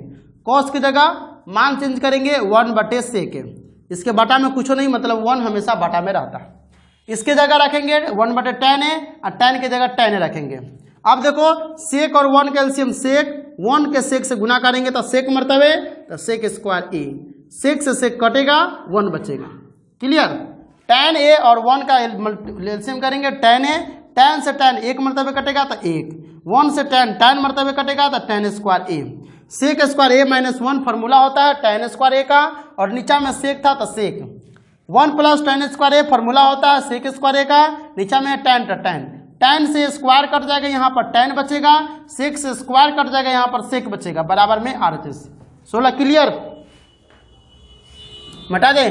कॉस की जगह मान चेंज करेंगे 1/सेके। इसके बटा में कुछ नहीं, मतलब 1 हमेशा बटा में रहता है। इसके जगह रखेंगे 1/tan है और tan की जगह tan रखेंगे। अब देखो सेक और 1 का एलसीएम सेक, 1 के सेक से गुना करेंगे तो सेक मरतबे तो सेक स्क्वायर ए, सेक से सेक कटेगा 1 बचेगा। क्लियर, tan a और 1 का एलसीएम करेंगे tan a, tan से tan 1 मरतबे कटेगा तो 1, 1 से tan मरतबे कटेगा तो tan square a। Sec square a minus 1 formula होता है tan स्क्वायर a का, और नीचा में सेक था तो सेक 1 plus tan square a formula होता है सेक स्क्वायर a का, नीचा में tan से स्क्वायर कट जाएगा, यहाँ पर tan बचेगा, सेक से स्क्वायर कट जाएगा, यहाँ पर सेक बचेगा, बराबर में RHS। 16 क्लियर, मिटा दे।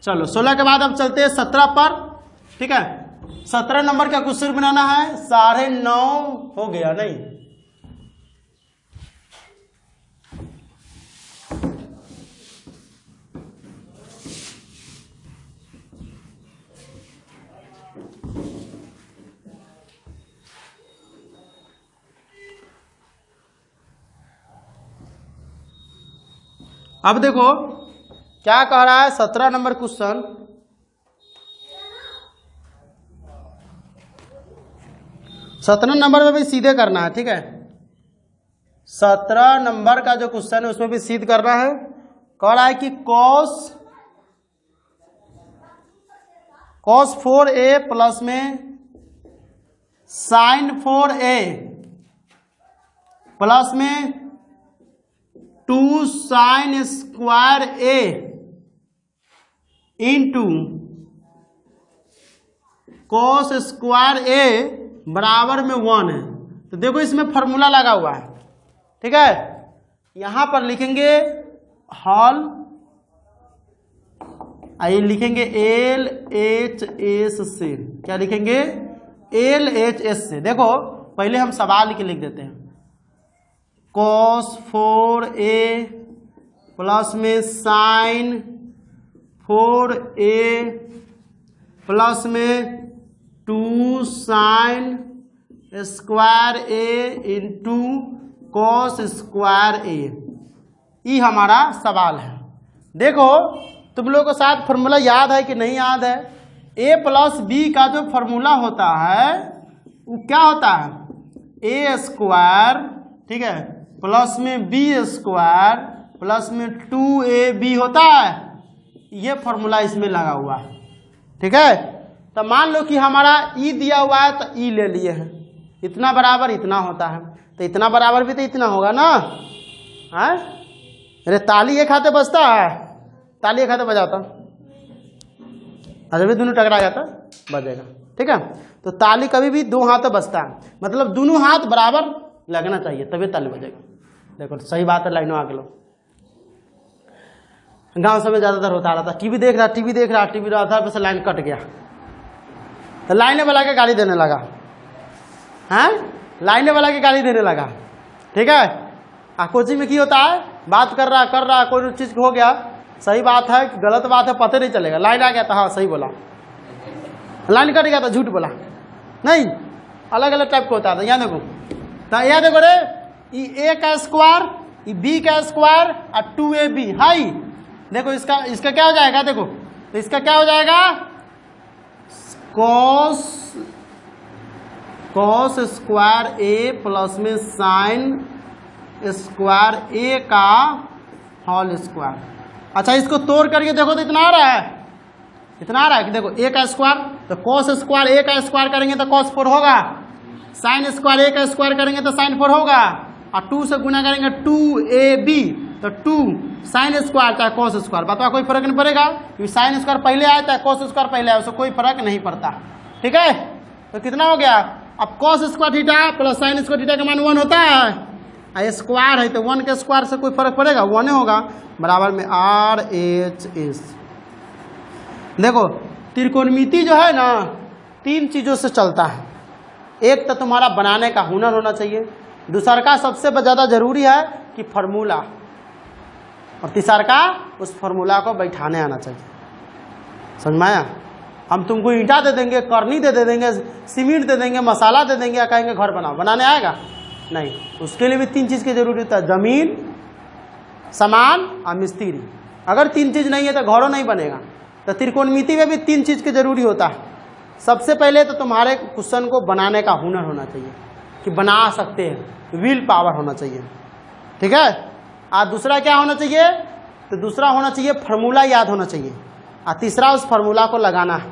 चलो 16 के बाद अब चलते हैं 17 पर। ठीक है, 17 नंबर का क्वेश्चन बनाना है, 9:30 हो गया नहीं। अब देखो क्या कह रहा है 17 नंबर क्वेश्चन। 17 नंबर में भी सीधे करना है। ठीक है, 17 नंबर का जो क्वेश्चन है उसमें भी सीध करना है। कह रहा है कि cos 4a प्लस में sin 4a प्लस में 2 sin square a into cos square a बराबर में 1 है। तो देखो इसमें फॉर्मूला लगा हुआ है। ठीक है, यहां पर लिखेंगे हॉल, आइए लिखेंगे LHS से। क्या लिखेंगे? LHS से। देखो पहले हम सवाल के लिख देते हैं, cos 4a प्लस में sin 4a प्लस में 2 sin square a into cos square a, ये हमारा सवाल है। देखो तुम लोगों को शायद फॉर्मूला याद है कि नहीं याद है। a प्लस बी का जो फॉर्मूला होता है वो क्या होता है? a स्क्वायर, ठीक है, प्लस में b स्क्वायर प्लस में 2ab होता है। ये फॉर्मूला इसमें लगा हुआ है। ठीक है, तो मान लो कि हमारा ई दिया हुआ है तो ई ले लिए हैं, इतना बराबर इतना होता है, तो इतना बराबर भी तो इतना होगा ना। है अरे ताली एक हाथे बजता है, ताली एक हाथे बजाता, अगर भी दोनों टकरा जाता बजेगा। ठीक है, तो ताली कभी भी 2 हाथों बजता है, मतलब दोनों हाथ बराबर लगना चाहिए तभी ताली बजेगा। देखो सही बात है, लाइनों आगे लो। गांव समय ज़्यादातर होता रहता, टीवी देख रहा टीवी आधार पर से लाइन कट गया तो लाइने वाला के गाली देने लगा। हैं, लाइने वाला के गाली देने लगा। ठीक है, कोचिंग में की होता है, बात कर रहा कोई चीज़ हो गया, सही बात है कि गलत बात है पता नहीं चलेगा, लाइन आ गया था हाँ सही बोला, लाइन कट गया था झूठ बोला, नहीं अलग अलग टाइप का होता है। यहाँ देखो, तो यहाँ देखो रे, ये a का स्क्वायर, ये b का स्क्वायर और 2ab हाई। देखो इसका क्या हो जाएगा? देखो तो इसका क्या हो जाएगा? cos स्क्वायर a प्लस में sin स्क्वायर a का होल स्क्वायर। अच्छा इसको तोड़ करके देखो तो इतना आ रहा है कि देखो a का स्क्वायर, तो cos स्क्वायर a का स्क्वायर करेंगे तो cos 4 होगा, sin स्क्वायर a का स्क्वायर करेंगे तो sin 4 होगा, और 2 से गुना करेंगे 2ab तो 2 sin स्क्वायर चाहे cos स्क्वायर, बताओ कोई फर्क नहीं पड़ेगा क्योंकि sin स्क्वायर पहले आया चाहे cos स्क्वायर पहले आया, उससे कोई फर्क नहीं पड़ता। ठीक है, तो कितना हो गया? अब cos square theta plus sin square theta का मान 1 होता है, स्क्वायर है तो 1 के स्क्वायर से कोई फर्क पड़ेगा, 1 होगा, बराबर में RHS। देखो त्रिकोणमिति जो है ना 3 चीज़ों से चलता है। एक तो तुम्हारा बनाने का हुनर होना चाहिए, दूसरा का सबसे ज़्यादा जरूरी है कि फार्मूला, और तीसरा का उस फार्मूला को बैठाने आना चाहिए। समझ में आया? हम तुमको ईंटा दे देंगे, करनी दे देंगे, सीमेंट दे देंगे, मसाला दे देंगे, या कहेंगे घर बनाओ, बनाने आएगा? नहीं। उसके लिए भी 3 चीज़ की जरूरी होता है, जमीन, सामान और मिस्त्री। अगर 3 चीज़ नहीं है तो घरों नहीं बनेगा। तो त्रिकोणमिति में भी 3 चीज़ की जरूरी होता है। सबसे पहले तो तुम्हारे क्वेश्चन को बनाने का हुनर होना चाहिए कि बना सकते हैं, विल पावर होना चाहिए, ठीक है। और दूसरा क्या होना चाहिए? तो दूसरा होना चाहिए फार्मूला याद होना चाहिए, और तीसरा उस फार्मूला को लगाना है।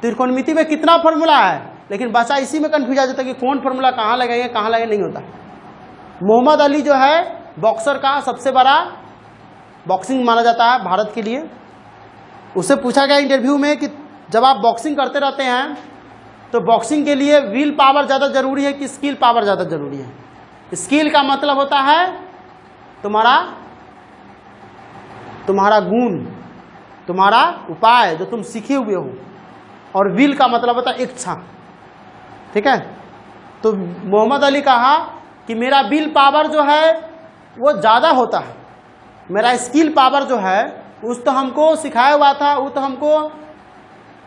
त्रिकोणमिति में कितना फार्मूला है, लेकिन बच्चा इसी में कंफ्यूज आ जाता है कि कौन फार्मूला कहाँ लगाएंगे, कहाँ लगाएंगे, नहीं होता। मोहम्मद अली जो है बॉक्सर का सबसे बड़ा बॉक्सिंग माना जाता है भारत के लिए। उससे पूछा गया इंटरव्यू में कि जब आप बॉक्सिंग करते रहते हैं तो बॉक्सिंग के लिए विल पावर ज़्यादा जरूरी है कि स्किल पावर ज़्यादा जरूरी है? स्किल का मतलब होता है तुम्हारा गुण, तुम्हारा उपाय जो तुम सीखे हुए हो, और विल का मतलब होता है इच्छा, ठीक है। तो मोहम्मद अली कहा कि मेरा विल पावर जो है वो ज़्यादा होता है, मेरा स्किल पावर जो है उस तो हमको सिखाया हुआ था, वो तो हमको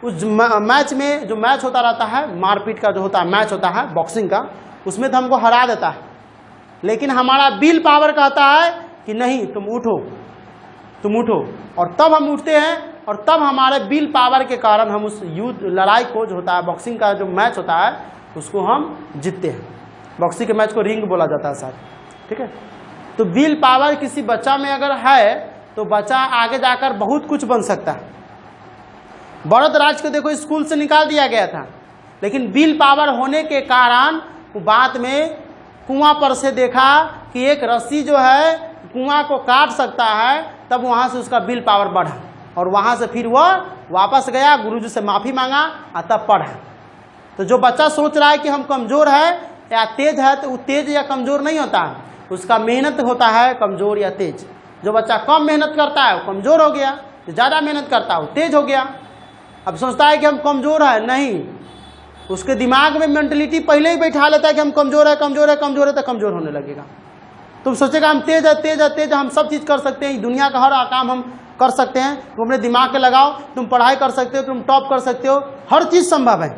उस मैच में जो मैच होता रहता है, मारपीट का जो होता है मैच होता है बॉक्सिंग का, उसमें तो हमको हरा देता है। लेकिन हमारा विल पावर कहता है कि नहीं, तुम उठो, और तब हम उठते हैं, और तब हमारे विल पावर के कारण हम उस युद्ध लड़ाई को जो होता है बॉक्सिंग का जो मैच होता है उसको हम जीतते हैं। बॉक्सिंग के मैच को रिंग बोला जाता है सर, ठीक है। तो विल पावर किसी बच्चा में अगर है तो बच्चा आगे जाकर बहुत कुछ बन सकता है। भरतराज को देखो स्कूल से निकाल दिया गया था, लेकिन विल पावर होने के कारण वो बाद में कुआं पर से देखा कि एक रस्सी जो है कुआं को काट सकता है, तब वहां से उसका विल पावर बढ़ा, और वहां से फिर वो वापस गया, गुरुजी से माफ़ी मांगा और तब पढ़ा। तो जो बच्चा सोच रहा है कि हम कमज़ोर है या तेज है, तो वो तेज या कमज़ोर नहीं होता है, उसका मेहनत होता है कमज़ोर या तेज। जो बच्चा कम मेहनत करता है वो कमज़ोर हो गया, जो ज़्यादा मेहनत करता है वो तेज हो गया। अब सोचता है कि हम कमज़ोर है, नहीं, उसके दिमाग में मेंटलिटी पहले ही बैठा लेता है कि हम कमज़ोर है, तो कमज़ोर होने लगेगा। तुम सोचेगा हम तेज है, हम सब चीज़ कर सकते हैं, दुनिया का हर काम हम कर सकते हैं। तुम अपने दिमाग के लगाओ, तुम पढ़ाई कर सकते हो, तुम टॉप कर सकते हो, हर चीज़ संभव है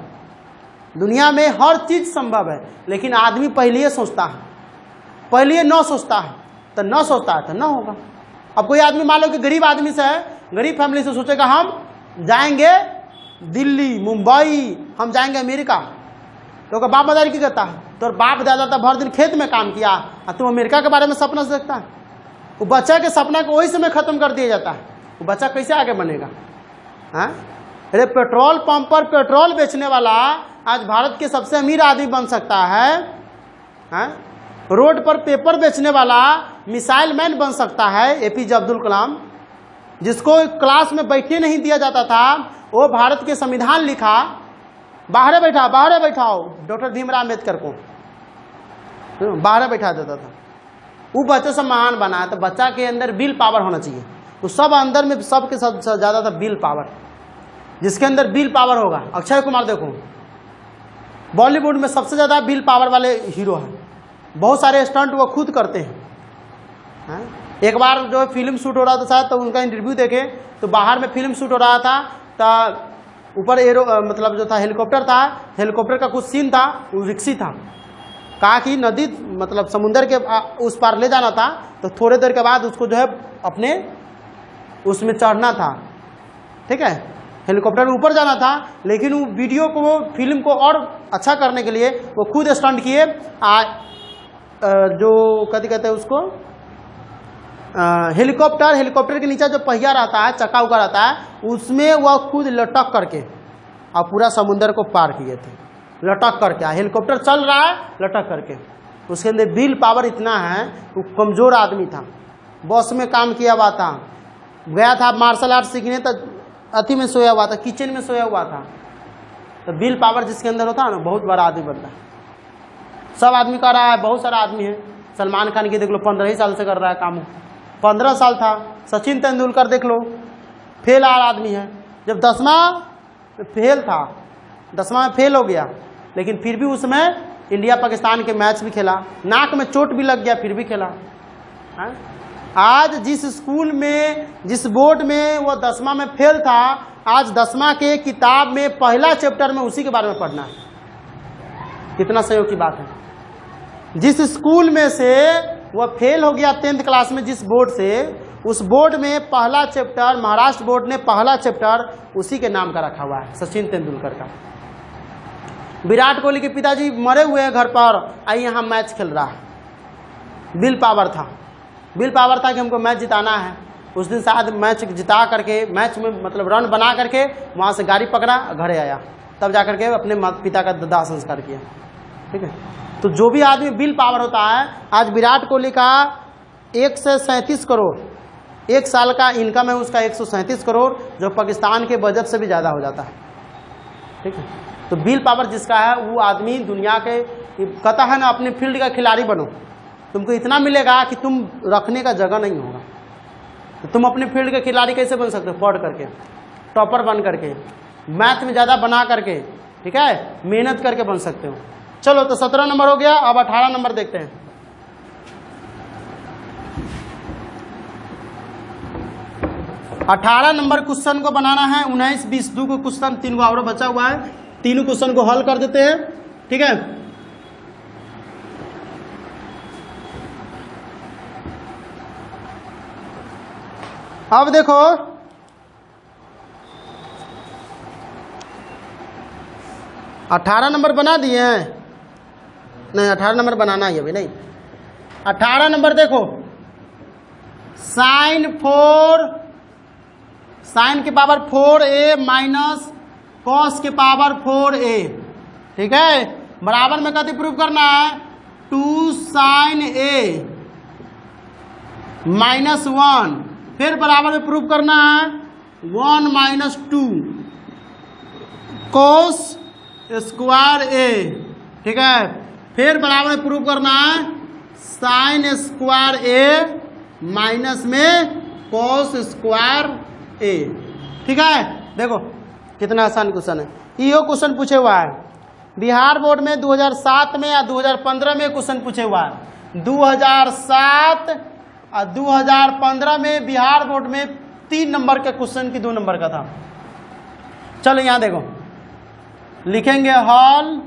दुनिया में, हर चीज़ संभव है। लेकिन आदमी पहले सोचता है, पहले न सोचता है, तो न सोचता है तो न होगा। अब कोई आदमी मान लो कि गरीब आदमी से है, गरीब फैमिली से सोचेगा हम जाएंगे दिल्ली, मुंबई, हम जाएंगे अमेरिका, तो बाप मदारी की करता है, तो बाप दादा तो भर दिन खेत में काम किया और तुम अमेरिका के बारे में सपना सोचता है। वो बच्चा के सपना को वही समय खत्म कर दिया जाता है, वो बच्चा कैसे आगे बनेगा? हाँ, अरे पेट्रोल पंप पर पेट्रोल बेचने वाला आज भारत के सबसे अमीर आदमी बन सकता है। हाँ, रोड पर पेपर बेचने वाला मिसाइल मैन बन सकता है, APJ अब्दुल कलाम, जिसको क्लास में बैठने नहीं दिया जाता था, वो भारत के संविधान लिखा, बाहर बैठाओ, डॉक्टर भीमराव अम्बेडकर को बाहर बैठा देता था। वो बच्चे से महान बना। तो बच्चा के अंदर विल पावर होना चाहिए, वो सब अंदर में सबके सबसे ज़्यादा था विल पावर। जिसके अंदर विल पावर होगा, अक्षय कुमार देखो बॉलीवुड में सबसे ज़्यादा विल पावर वाले हीरो हैं, बहुत सारे स्टंट वो खुद करते हैं। एक बार जो फिल्म शूट हो रहा था शायद, तो उनका इंटरव्यू देखे तो बाहर में फिल्म शूट हो रहा था, तो ऊपर एरो मतलब जो था हेलीकॉप्टर था, हेलीकॉप्टर का कुछ सीन था, वो रिक्सी था। कहा कि नदी मतलब समुंदर के उस पार ले जाना था, तो थोड़े देर के बाद उसको जो है अपने उसमें चढ़ना था, ठीक है, हेलीकॉप्टर में ऊपर जाना था। लेकिन वो वीडियो को, वो फिल्म को और अच्छा करने के लिए वो खुद स्टंट किए। जो कहते हैं उसको हेलीकॉप्टर के नीचे जो पहिया रहता है, चक्का उका रहता है, उसमें वह खुद लटक करके और पूरा समुंदर को पार किए थे, लटक करके। हेलीकॉप्टर चल रहा है लटक करके। उसके अंदर विल पावर इतना है, वो कमज़ोर आदमी था, बॉस में काम किया हुआ था, गया था मार्शल आर्ट सीखने, तो अति में सोया हुआ था, किचन में सोया हुआ था। तो विल पावर जिसके अंदर होता है ना, बहुत बड़ा आदमी बनता है। सब आदमी कह रहा है, बहुत सारा आदमी है, सलमान खान की देख लो 15 ही साल से कर रहा है काम, 15 साल था। सचिन तेंदुलकर देख लो, फेल आदमी है, जब 10वां में फेल था, 10वां में फेल हो गया, लेकिन फिर भी उसमें इंडिया पाकिस्तान के मैच भी खेला, नाक में चोट भी लग गया फिर भी खेला। आज जिस स्कूल में, जिस बोर्ड में वो 10वां में फेल था, आज 10वां के किताब में पहला चैप्टर में उसी के बारे में पढ़ना है। कितना सहयोग की बात है। जिस स्कूल में से वो फेल हो गया 10th क्लास में, जिस बोर्ड से, उस बोर्ड में पहला चैप्टर, महाराष्ट्र बोर्ड ने पहला चैप्टर उसी के नाम का रखा हुआ है, सचिन तेंदुलकर का। विराट कोहली के पिताजी मरे हुए हैं घर पर, आई यहाँ मैच खेल रहा है। विल पावर था, विल पावर था कि हमको मैच जिताना है। उस दिन शायद मैच जिता करके, मैच में मतलब रन बना करके वहाँ से गाड़ी पकड़ा, घरे आया, तब जा करके अपने पिता का दाह संस्कार किया। ठीक है, तो जो भी आदमी विल पावर होता है, आज विराट कोहली का 137 करोड़, एक साल का इनकम है उसका 137 करोड़, जो पाकिस्तान के बजट से भी ज़्यादा हो जाता है। ठीक है, तो विल पावर जिसका है वो आदमी दुनिया के, कहता है ना, अपने फील्ड का खिलाड़ी बनो, तुमको इतना मिलेगा कि तुम रखने का जगह नहीं होगा। तो तुम अपने फील्ड के खिलाड़ी कैसे बन सकते हो? पढ़ करके, टॉपर बन करके, मैथ में ज़्यादा बना करके, ठीक है, मेहनत करके बन सकते हो। चलो, तो 17 नंबर हो गया, अब 18 नंबर देखते हैं। 18 नंबर क्वेश्चन को बनाना है। 19, 20, 2 को क्वेश्चन, 3 को और बचा हुआ है, तीनों क्वेश्चन को हल कर देते हैं। ठीक है, अब देखो, अठारह नंबर बना दिए हैं? नहीं, 18 नंबर बनाना ही अभी नहीं। 18 नंबर देखो, साइन के पावर 4a माइनस कॉस के पावर 4a, ठीक है, बराबर में कति प्रूव करना है? 2 साइन a माइनस 1, फिर बराबर में प्रूव करना है 1 माइनस 2 कॉस स्क्वायर a, ठीक है, फिर बराबर में प्रूव करना है साइन स्क्वायर a माइनस में कॉस स्क्वायर a। ठीक है, देखो कितना आसान क्वेश्चन है। यो क्वेश्चन पूछे हुआ है बिहार बोर्ड में 2007 में या 2015 में क्वेश्चन पूछे हुआ है। 2007 और 2015 में बिहार बोर्ड में 3 नंबर के क्वेश्चन की 2 नंबर का था। चलो यहाँ देखो, लिखेंगे हॉल,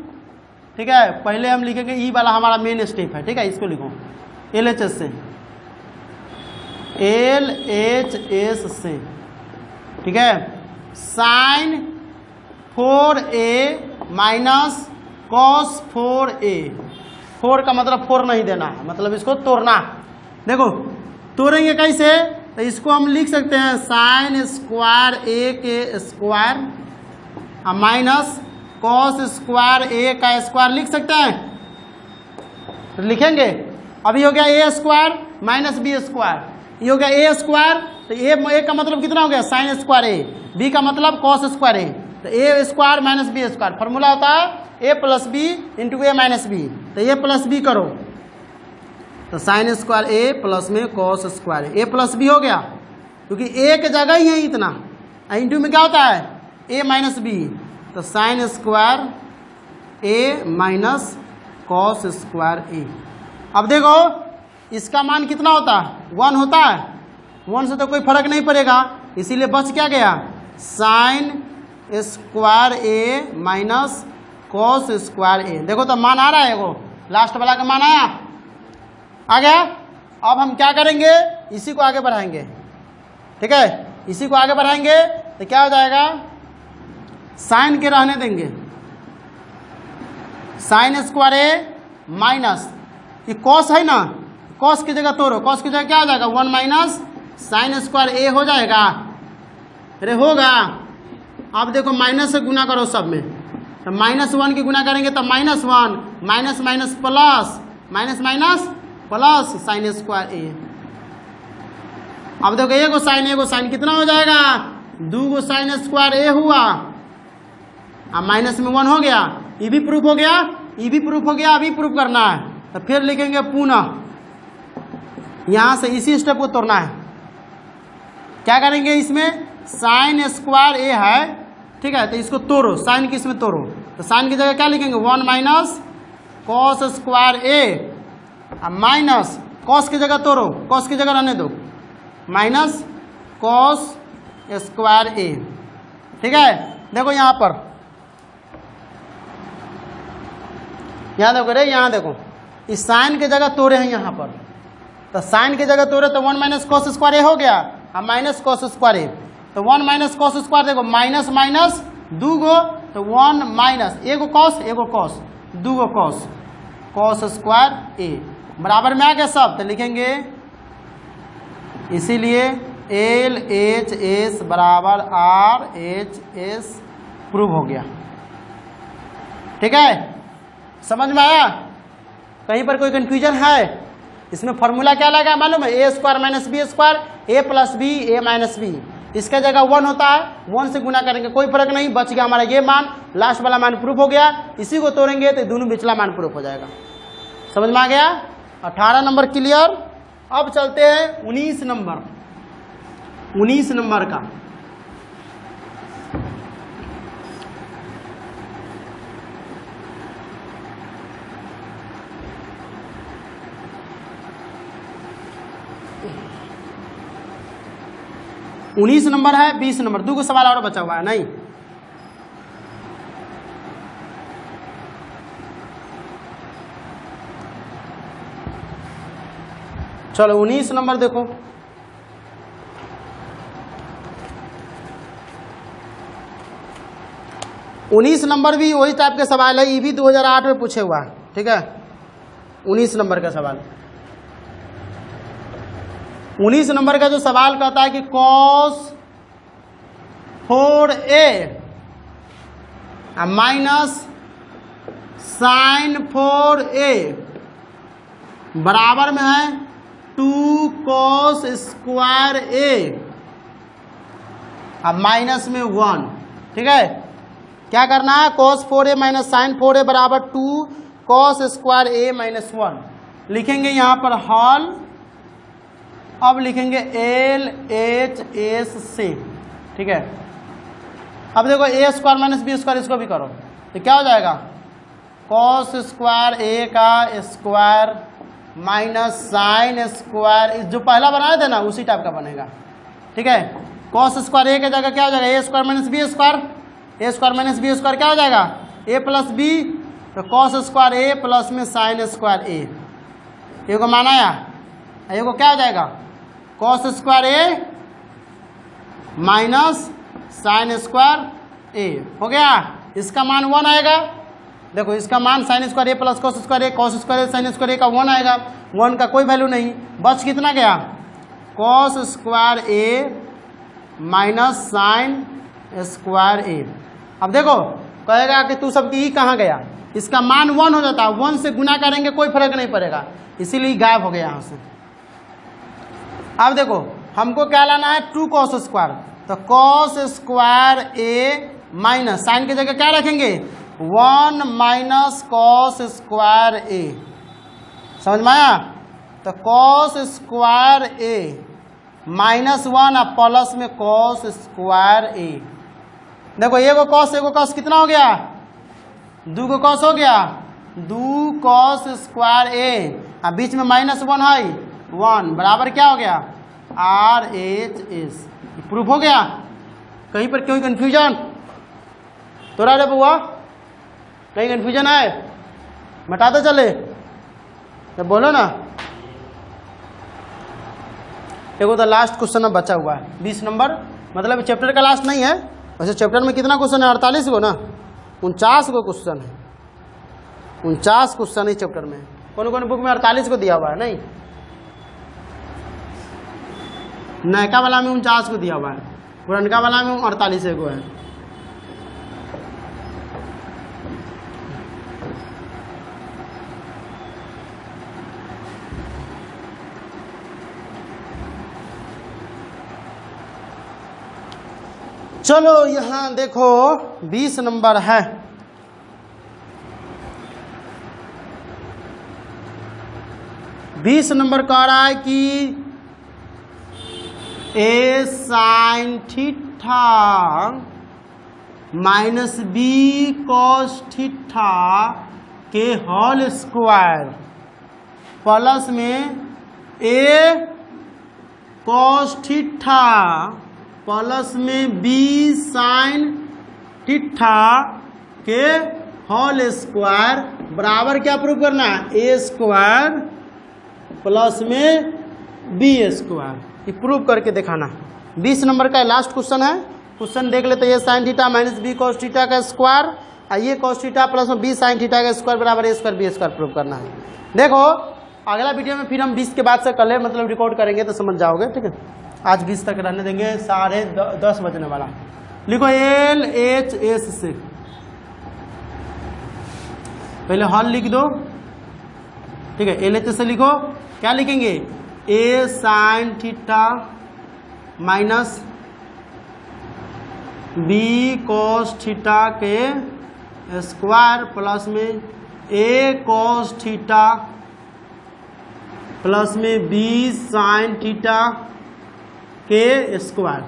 ठीक है, पहले हम लिखेंगे ई वाला हमारा मेन स्टेप है। ठीक है, इसको लिखो LHS से, LHS से, ठीक है, sign 4a minus cos 4a। 4 का मतलब 4 नहीं देना है, मतलब इसको तोड़ना। देखो तोड़ेंगे कैसे? तो इसको हम लिख सकते हैं साइन स्क्वायर a के square minus cos square a का स्क्वायर लिख सकते हैं। तो लिखेंगे, अभी हो गया a square minus b square, ये हो गया a स्क्वायर, तो a का मतलब कितना हो गया? साइन स्क्वायर a, b का मतलब कॉस स्क्वायर a, तो a square minus b square, formula होता है a plus B into a minus B, तो a प्लस बी करो, तो साइन स्क्वायर a प्लस में cos square a plus B हो गया, क्योंकि a के जगह ही है इतना, इंटू में क्या होता है a माइनस बी, तो sine square a minus cos square a। अब देखो इसका मान कितना होता है? 1 होता है, 1 से तो कोई फर्क नहीं पड़ेगा, इसीलिए बच क्या गया? Sign square a minus cos square a। देखो तो मान आ रहा है, वो लास्ट वाला का मान आया, आ गया। अब हम क्या करेंगे? इसी को आगे बढ़ाएंगे। ठीक है, इसी को आगे बढ़ाएंगे तो क्या हो जाएगा? साइन के रहने देंगे, साइन स्क्वायर a माइनस, ये कॉस है ना, कॉस की जगह तोड़ो, कॉस की जगह क्या हो जाएगा? 1 माइनस साइन स्क्वायर a हो जाएगा, अरे होगा। अब देखो माइनस से गुना करो सब में, तो -1 की गुना करेंगे तो -1 minus minus plus, minus minus plus sign square a। अब देखो एगो साइन कितना हो जाएगा? 2 गो साइन स्क्वायर a हुआ, अब माइनस में 1 हो गया, ये भी प्रूफ हो गया, ये भी प्रूफ हो गया, अभी प्रूफ करना है। तो फिर लिखेंगे पुनः यहाँ से इसी स्टेप को तोड़ना है। क्या करेंगे, इसमें साइन स्क्वायर ए है, ठीक है, तो इसको तोड़ो, साइन की इसमें तोड़ो, तो साइन की जगह क्या लिखेंगे 1 माइनस कॉस स्क्वायर ए, माइनस कॉस की जगह तोड़ो, कॉस की जगह रहने दो, माइनस कॉस स्क्वायर ए। ठीक है, देखो यहाँ पर, यहाँ देखो रे, यहाँ देखो, इस साइन की जगह तोड़े हैं यहाँ पर, तो साइन की जगह तोड़े तो 1 माइनस कॉस स्क्वायर ए हो गया और माइनस कॉस स्क्वायर ए, तो 1 माइनस कॉस स्क्वायर, देखो माइनस माइनस 2 गो, तो 1 माइनस एगो कॉस एगो कॉस, 2 गो कॉस, कॉस स्क्वायर ए बराबर में आ गया सब, तो लिखेंगे इसीलिए एल एच एस बराबर आर एच एस प्रूव हो गया। ठीक है, समझ में आया? कहीं पर कोई कंफ्यूजन है? इसमें फॉर्मूला क्या लगा मालूम है, A square minus B square, A plus B A minus B, इसका जगह 1 होता है, 1 से गुना करेंगे, कोई फर्क नहीं, बच गया हमारा ये मान, लास्ट वाला मान प्रूफ हो गया, इसी को तोड़ेंगे तो दोनों पिछला मान प्रूफ हो जाएगा। समझ में आ गया? 18 नंबर क्लियर। अब चलते हैं 19 नंबर, 19 नंबर का। उन्नीस नंबर है, 20 नंबर, 2 सवाल और बचा हुआ है नहीं। चलो 19 नंबर देखो, उन्नीस नंबर भी वही टाइप के सवाल है, ये भी 2008 में पूछे हुआ है। ठीक है, 19 नंबर का सवाल, 19 नंबर का जो सवाल कहता है कि cos 4a minus sign 4a बराबर में है 2 cos स्क्वायर a माइनस में 1। ठीक है, क्या करना है, cos 4a minus sign 4a बराबर 2 cos स्क्वायर a माइनस 1 लिखेंगे यहाँ पर हॉल। अब लिखेंगे एल एच एस से। ठीक है, अब देखो ए स्क्वायर माइनस बी स्क्वायर, इसको भी करो तो क्या हो जाएगा, कॉस स्क्वायर ए का स्क्वायर माइनस साइन स्क्वायर, जो पहला बनाए थे ना उसी टाइप का बनेगा। ठीक है, कॉस स्क्वायर ए की जगह क्या हो जाएगा, ए स्क्वायर माइनस बी स्क्वायर, ए स्क्वायर माइनस बी स्क्वायर क्या हो जाएगा, ए प्लस बी, तो कॉस स्क्वायर ए प्लस में साइन स्क्वायर ए, ये को मान आया, ये को क्या हो जाएगा, कॉस स्क्वायर ए माइनस साइन स्क्वायर ए हो गया। इसका मान 1 आएगा, देखो इसका मान साइन स्क्वायर ए प्लस कॉस स्क्वायर ए, कॉस स्क्वायर ए साइन स्क्वायर ए का 1 आएगा, 1 का कोई वैल्यू नहीं, बच कितना गया, कॉस स्क्वायर ए माइनस साइन स्क्वायर ए। अब देखो कहेगा कि तू सबकी ई कहाँ गया, इसका मान 1 हो जाता है, 1 से गुना करेंगे कोई फर्क नहीं पड़ेगा, इसीलिए गायब हो गया यहाँ से। अब देखो हमको क्या लाना है, 2 cos स्क्वायर, तो cos स्क्वायर ए माइनस साइन की जगह क्या रखेंगे, 1 माइनस कॉस स्क्वायर ए। समझ में आया? तो cos स्क्वायर ए माइनस 1 और प्लस में cos स्क्वायर ए। देखो एगो कॉस कितना हो गया, 2 को कॉस हो गया, 2 cos स्क्वायर ए, और बीच में माइनस 1 है, 1 बराबर क्या हो गया, आर एच एस। प्रूफ हो गया। कहीं पर कोई कंफ्यूजन तो रे बुआ, कहीं कंफ्यूजन है बताते चले तो बोलो ना। देखो तो लास्ट क्वेश्चन अब बचा हुआ है 20 नंबर, मतलब चैप्टर का लास्ट नहीं है, वैसे चैप्टर में कितना क्वेश्चन है, 48 गो ना, 49 गो क्वेश्चन है, 49 क्वेश्चन है चैप्टर में। कौन कौन बुक में 48 को दिया हुआ है, नहीं नयका वाला में 49 को दिया हुआ है, पुरनका वाला में 48 को है। चलो यहाँ देखो 20 नंबर है, 20 नंबर कह रहा है कि A sine theta minus B cos theta के होल स्क्वायर प्लस में ए कॉस थीटा प्लस में बी साइन थीटा के होल स्क्वायर बराबर क्या प्रूव करना है, ए स्क्वायर प्लस में बी स्क्वायर, ये प्रूव करके दिखाना। 20 नंबर का लास्ट क्वेश्चन है, क्वेश्चन देख लेते हैं। A sine theta minus B cos theta का स्क्वायर और ये कॉस थीटा प्लस में बी साइन थीटा का स्क्वायर बराबर A square B square prove करना है। देखो अगला वीडियो में फिर हम 20 के बाद से कल मतलब रिकॉर्ड करेंगे तो समझ जाओगे, ठीक है। आज 20 तक रहने देंगे, 10:30 बजने वाला। लिखो एल एच एस से पहले हॉल लिख दो, ठीक है। एल एच से लिखो, क्या लिखेंगे, A sine theta minus B cos theta के स्क्वायर प्लस में ए कॉस थीटा प्लस में बी साइन थीटा के स्क्वायर।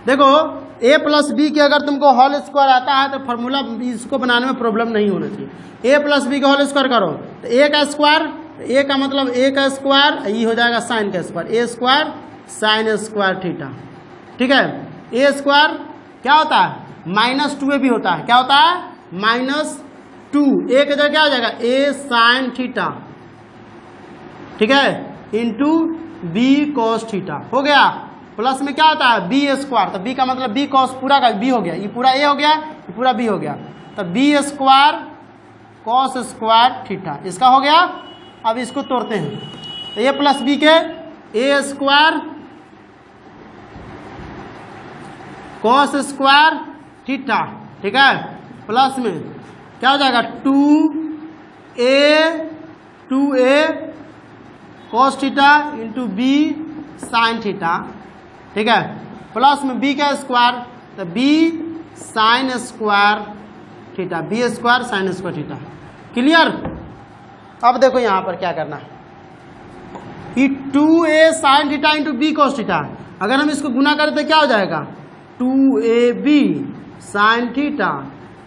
देखो a प्लस बी के अगर तुमको होल स्क्वायर आता है तो फॉर्मूला इसको बनाने में प्रॉब्लम नहीं होना चाहिए। a प्लस बी का होल स्क्वायर करो तो a का स्क्वायर, a का मतलब a का स्क्वायर, ये हो जाएगा साइन का square, a square sine square theta, ठीक है। a स्क्वायर क्या होता है, -2a भी होता है, क्या होता है, -2, a के जगह क्या हो जाएगा, a साइन थीटा, ठीक है, इंटू बी कॉस थीटा हो गया। प्लस में क्या होता है, बी स्क्वायर, तो बी का मतलब बी कॉस पूरा का बी हो गया, ये पूरा ए हो गया, ये पूरा बी हो गया, तो B square cos square theta इसका हो गया। अब इसको तोड़ते हैं तो ए प्लस बी के A square cos square theta, ठीक है, प्लस में क्या हो जाएगा 2a cos theta into B sine theta, ठीक है, प्लस में बी का स्क्वायर तो B sine square theta, B square sine square theta, clear. अब देखो यहाँ पर क्या करना है, ये 2a sine theta into B cos theta, अगर हम इसको गुना करें तो क्या हो जाएगा, 2ab साइन थीटा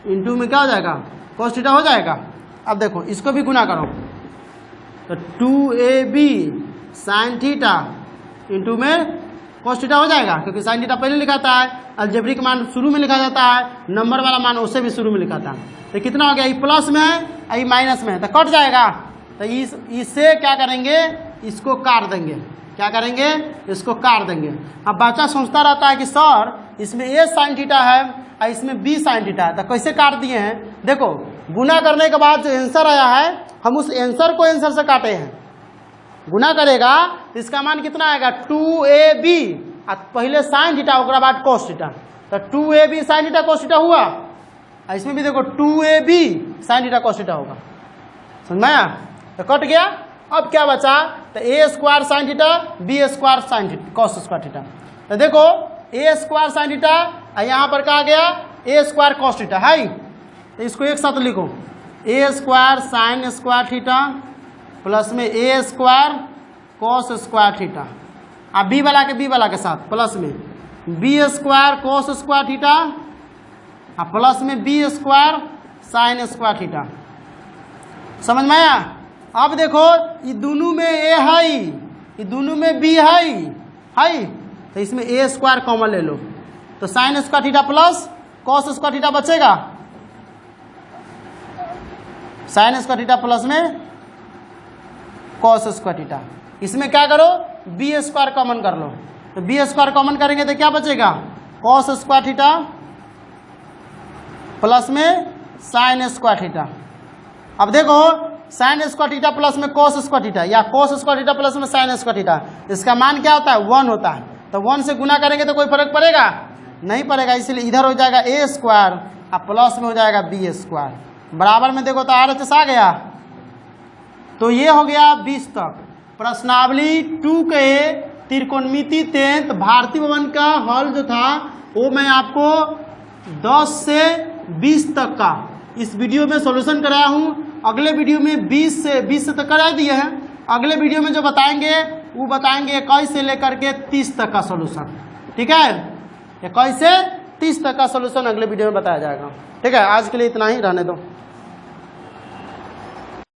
इंटू में क्या हो जाएगा, कॉस थीटा हो जाएगा। अब देखो इसको भी गुना करो तो 2ab साइन थीटा इंटू में कॉस थीटा हो जाएगा, क्योंकि साइन थीटा पहले लिखाता है, अलजेब्रिक मान शुरू में लिखा जाता है, नंबर वाला मान उससे भी शुरू में लिखाता है। तो कितना हो गया, ये प्लस में है ये माइनस में है तो कट जाएगा, तो इससे क्या करेंगे, इसको काट देंगे, क्या करेंगे, इसको काट देंगे। अब बच्चा सोचता रहता है कि सर इसमें ए साइन थीटा है और इसमें बी साइन थीटा है, तो कैसे काट दिए हैं। देखो गुना करने के बाद जो आंसर आया है हम उस आंसर को आंसर से काटे हैं, गुना करेगा तो इसका मान कितना आएगा, 2ab और पहले साइन थीटा उसके बाद कॉस थीटा, तो 2ab sign theta cos theta हुआ, और इसमें भी देखो 2ab sign theta cos theta होगा, समझ में आया, तो कट गया। अब क्या बचा, तो A square sine theta B square sine theta cos square theta, तो देखो ए स्क्वायर साइन थीटा यहाँ पर कहा गया ए स्क्वायर कॉस थीटा है, तो इसको एक साथ लिखो, A square sine square theta plus में A square cos square theta, अब बी वाला के साथ प्लस में B square cos square theta और प्लस में B square sine square theta, समझ में आया। अब देखो ये दोनों में ए है, ये दोनों में बी है, तो इसमें ए स्क्वायर कॉमन ले लो, तो sine square theta plus cos square theta बचेगा, साइन स्क्वायर थीटा प्लस में कॉस स्क्वायर थीटा, इसमें क्या करो बी स्क्वायर कॉमन कर लो, तो बी स्क्वायर कॉमन करेंगे तो क्या बचेगा, कॉस स्क्वायर थीटा प्लस में साइन स्क्वायर थीटा। अब देखो साइन स्क्वायर थीटा प्लस में कॉस स्क्वायर थीटा या कॉस स्क्वायर थीटा प्लस में साइन स्क्वायर थीटा, इसका मान क्या होता है, 1 होता है, तो 1 से गुना करेंगे तो कोई फर्क पड़ेगा, नहीं पड़ेगा, इसलिए इधर हो जाएगा ए स्क्वायर और प्लस में हो जाएगा बी स्क्वायर, बराबर में देखो तो RHS आ गया। तो ये हो गया 20 तक। प्रश्नावली 2 के त्रिकोणमिति तेंत भारतीय भवन का हॉल जो था वो मैं आपको 10 से 20 तक का इस वीडियो में सॉल्यूशन कराया हूँ। अगले वीडियो में 20 से तक करा दिए हैं, अगले वीडियो में जो बताएंगे वो बताएंगे 21 से लेकर के 30 तक का सोल्यूशन। ठीक है, 21 से 30 तक का सोल्यूशन अगले वीडियो में बताया जाएगा। ठीक है, आज के लिए इतना ही रहने दो।